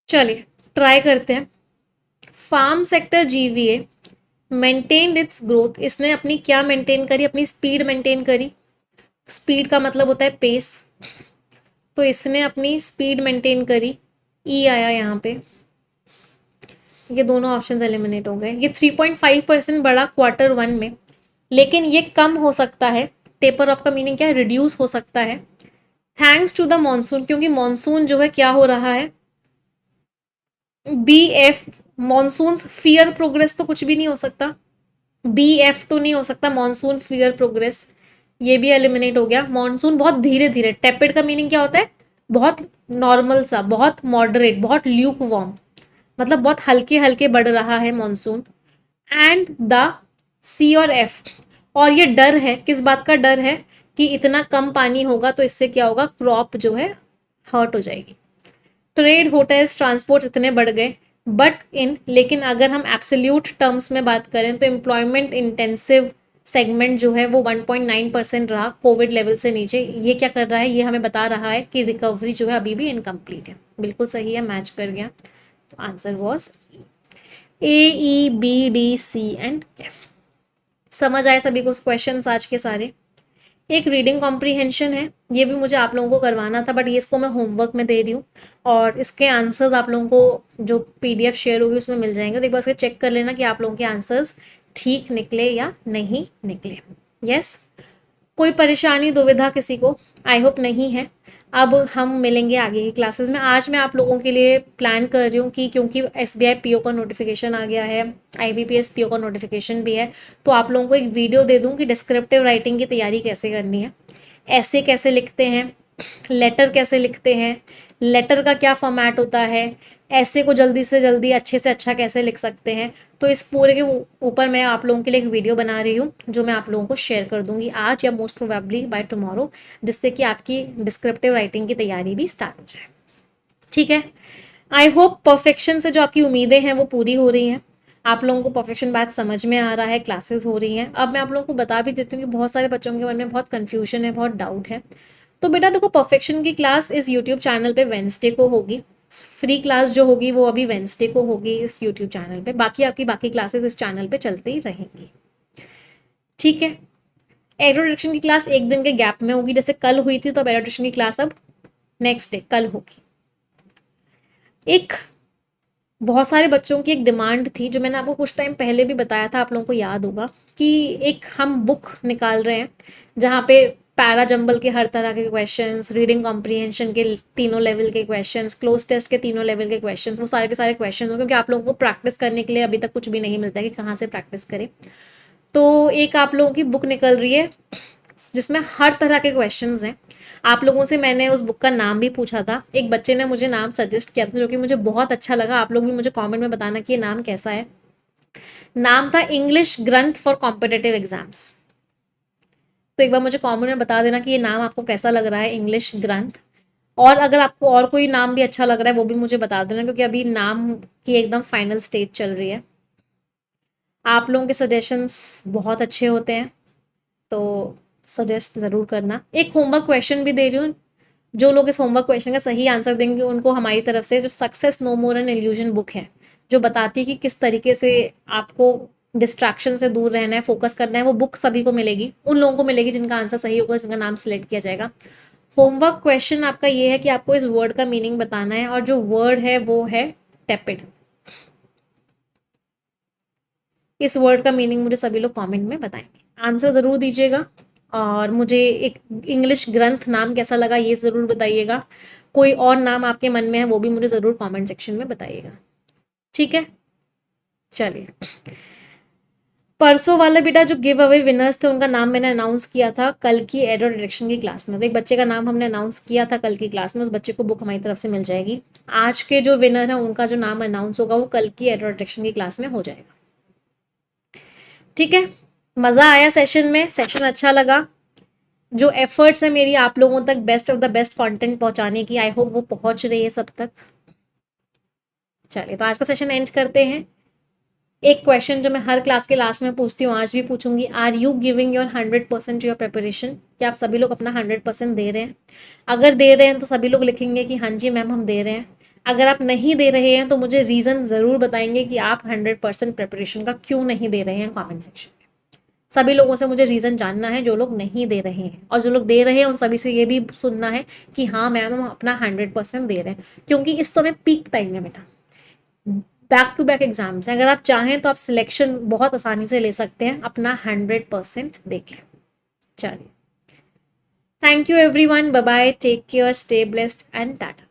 चलिए ट्राई करते हैं। Farm sector GVA maintained its growth, इसने अपनी क्या मेंटेन करी, अपनी स्पीड मेंटेन करी। स्पीड का मतलब होता है पेस, तो इसने अपनी स्पीड मेंटेन करी, ई आया यहाँ पे। ये दोनों ऑप्शंस एलिमिनेट हो गए। ये 3.5% बढ़ा क्वार्टर वन में, लेकिन ये कम हो सकता है, टेपर ऑफ का मीनिंग क्या है, रिड्यूस हो सकता है, थैंक्स टू द मॉनसून, क्योंकि मॉनसून जो है क्या हो रहा है, B F, monsoon fear progress तो कुछ भी नहीं हो सकता, बी एफ तो नहीं हो सकता, मॉनसून फियर प्रोग्रेस, ये भी एलिमिनेट हो गया। मॉनसून बहुत धीरे धीरे, टेपिड का मीनिंग क्या होता है, बहुत नॉर्मल सा, बहुत मॉडरेट, बहुत ल्यूक वार्म, मतलब बहुत हल्के हल्के बढ़ रहा है मॉनसून। एंड द सी और एफ, और ये डर है, किस बात का डर है, कि इतना कम पानी होगा तो इससे क्या होगा, क्रॉप जो है हर्ट हो जाएगी। ट्रेड, होटल्स, ट्रांसपोर्ट इतने बढ़ गए, बट इन, लेकिन अगर हम एब्सोल्यूट टर्म्स में बात करें तो एम्प्लॉयमेंट इंटेंसिव सेगमेंट जो है वो 1.9% रहा, कोविड लेवल से नीचे। ये क्या कर रहा है, ये हमें बता रहा है कि रिकवरी जो है अभी भी इनकम्प्लीट है। बिल्कुल सही है, मैच कर गया। तो answer was A, E, B, D, C and F. समझ आए सभी को क्वेश्चन आज के सारे। एक रीडिंग कॉम्प्रीहेंशन है, ये भी मुझे आप लोगों को करवाना था, बट ये इसको मैं होमवर्क में दे रही हूँ, और इसके आंसर्स आप लोगों को जो पीडीएफ शेयर होगी उसमें मिल जाएंगे, तो एक बार इसके चेक कर लेना कि आप लोगों के आंसर्स ठीक निकले या नहीं निकले। यस, कोई परेशानी दुविधा किसी को, आई होप नहीं है। अब हम मिलेंगे आगे की क्लासेस में। आज मैं आप लोगों के लिए प्लान कर रही हूँ कि क्योंकि एसबीआई पीओ का नोटिफिकेशन आ गया है, आईबीपीएस पीओ का नोटिफिकेशन भी है, तो आप लोगों को एक वीडियो दे दूँ कि डिस्क्रिप्टिव राइटिंग की तैयारी कैसे करनी है, ऐसे कैसे लिखते हैं, लेटर कैसे लिखते हैं, लेटर का क्या फॉर्मेट होता है, ऐसे को जल्दी से जल्दी अच्छे से अच्छा कैसे लिख सकते हैं। तो इस पूरे के ऊपर मैं आप लोगों के लिए एक वीडियो बना रही हूँ, जो मैं आप लोगों को शेयर कर दूंगी आज या मोस्ट प्रोबेबली बाय टुमारो, जिससे कि आपकी डिस्क्रिप्टिव राइटिंग की तैयारी भी स्टार्ट हो जाए। ठीक है, आई होप परफेक्शन से जो आपकी उम्मीदें हैं वो पूरी हो रही हैं, आप लोगों को परफेक्शन बात समझ में आ रहा है, क्लासेस हो रही हैं। अब मैं आप लोगों को बता भी देती हूँ कि बहुत सारे बच्चों के मन में बहुत कन्फ्यूजन है, बहुत डाउट है। तो बेटा देखो, परफेक्शन की क्लास इस यूट्यूब चैनल पे वेंसडे को होगी, फ्री क्लास जो होगी वो अभी वेंसडे को होगी इस यूट्यूब चैनल पे, बाकी आपकी बाकी क्लासेस इस चैनल पे चलती ही रहेंगी। ठीक है, एरोडिक्शन की क्लास एक दिन के गैप में होगी, जैसे कल हुई थी, तो अब एरोडिक्शन की क्लास अब नेक्स्ट डे कल होगी। एक बहुत सारे बच्चों की एक डिमांड थी, जो मैंने आपको कुछ टाइम पहले भी बताया था, आप लोगों को याद होगा, कि एक हम बुक निकाल रहे हैं जहाँ पे पैरा जंबल के हर तरह के क्वेश्चंस, रीडिंग कॉम्प्रिहेंशन के तीनों लेवल के क्वेश्चंस, क्लोज टेस्ट के तीनों लेवल के क्वेश्चंस, वो सारे के सारे क्वेश्चंस हो, क्योंकि आप लोगों को प्रैक्टिस करने के लिए अभी तक कुछ भी नहीं मिलता है कि कहाँ से प्रैक्टिस करें। तो एक आप लोगों की बुक निकल रही है जिसमें हर तरह के क्वेश्चंस हैं। आप लोगों से मैंने उस बुक का नाम भी पूछा था, एक बच्चे ने मुझे नाम सजेस्ट किया था जो कि मुझे बहुत अच्छा लगा। आप लोग भी मुझे कमेंट में बताना कि ये नाम कैसा है। नाम था इंग्लिश ग्रंथ फॉर कॉम्पिटिटिव एग्जाम्स। तो एक बार मुझे कमेंट में बता देना कि ये नाम आपको कैसा लग रहा है, इंग्लिश ग्रंथ। और अगर आपको और कोई नाम भी अच्छा लग रहा है वो भी मुझे बता देना, क्योंकि अभी नाम की एकदम फाइनल स्टेज चल रही है। आप लोगों के सजेशंस बहुत अच्छे होते हैं, तो सजेस्ट ज़रूर करना। एक होमवर्क क्वेश्चन भी दे रही हूँ, जो लोग इस होमवर्क क्वेश्चन का सही आंसर देंगे उनको हमारी तरफ से जो success no more an illusion book है, जो बताती है कि किस तरीके से आपको डिस्ट्रैक्शन से दूर रहना है, फोकस करना है, वो बुक सभी को मिलेगी। उन लोगों को मिलेगी जिनका आंसर सही होगा, जिनका नाम सिलेक्ट किया जाएगा। होमवर्क क्वेश्चन आपका ये है कि आपको इस वर्ड का मीनिंग बताना है, और जो वर्ड है वो है टेपिड। इस वर्ड का मीनिंग मुझे सभी लोग कमेंट में बताएंगे, आंसर ज़रूर दीजिएगा। और मुझे एक इंग्लिश ग्रंथ नाम कैसा लगा ये ज़रूर बताइएगा। कोई और नाम आपके मन में है वो भी मुझे ज़रूर कमेंट सेक्शन में बताइएगा, ठीक है। चलिए, परसों वाला बेटा जो गिव अवे विनर्स थे उनका नाम मैंने अनाउंस किया था कल की एडो डिरेक्शन की क्लास में। तो एक बच्चे का नाम हमने अनाउंस किया था कल की क्लास में, उस बच्चे को बुक हमारी तरफ से मिल जाएगी। आज के जो विनर है उनका जो नाम अनाउंस होगा वो कल की एडो डिरेक्शन की क्लास में हो जाएगा, ठीक है। मज़ा आया सेशन में, सेशन अच्छा लगा। जो एफर्ट्स है मेरी आप लोगों तक best of the best content पहुंचाने की, आई होप वो पहुंच रही है सब तक। चलिए, तो आज का सेशन एंड करते हैं। एक क्वेश्चन जो मैं हर क्लास के लास्ट में पूछती हूँ आज भी पूछूंगी, are you giving your 100% to your preparation? क्या आप सभी लोग अपना 100% दे रहे हैं? अगर दे रहे हैं तो सभी लोग लिखेंगे कि हाँ जी मैम हम दे रहे हैं। अगर आप नहीं दे रहे हैं तो मुझे रीज़न ज़रूर बताएंगे कि आप 100% प्रिपरेशन का क्यों नहीं दे रहे हैं कॉमेंट सेक्शन में। सभी लोगों से मुझे रीज़न जानना है जो लोग नहीं दे रहे हैं, और जो लोग दे रहे हैं उन सभी से ये भी सुनना है कि हाँ मैम हम अपना 100% दे रहे हैं, क्योंकि इस समय पीक टाइम है बेटा, बैक टू बैक एग्जाम्स हैं। अगर आप चाहें तो आप सिलेक्शन बहुत आसानी से ले सकते हैं अपना 100% देके। चलिए, thank you everyone, bye bye, take care, stay blessed and Tata.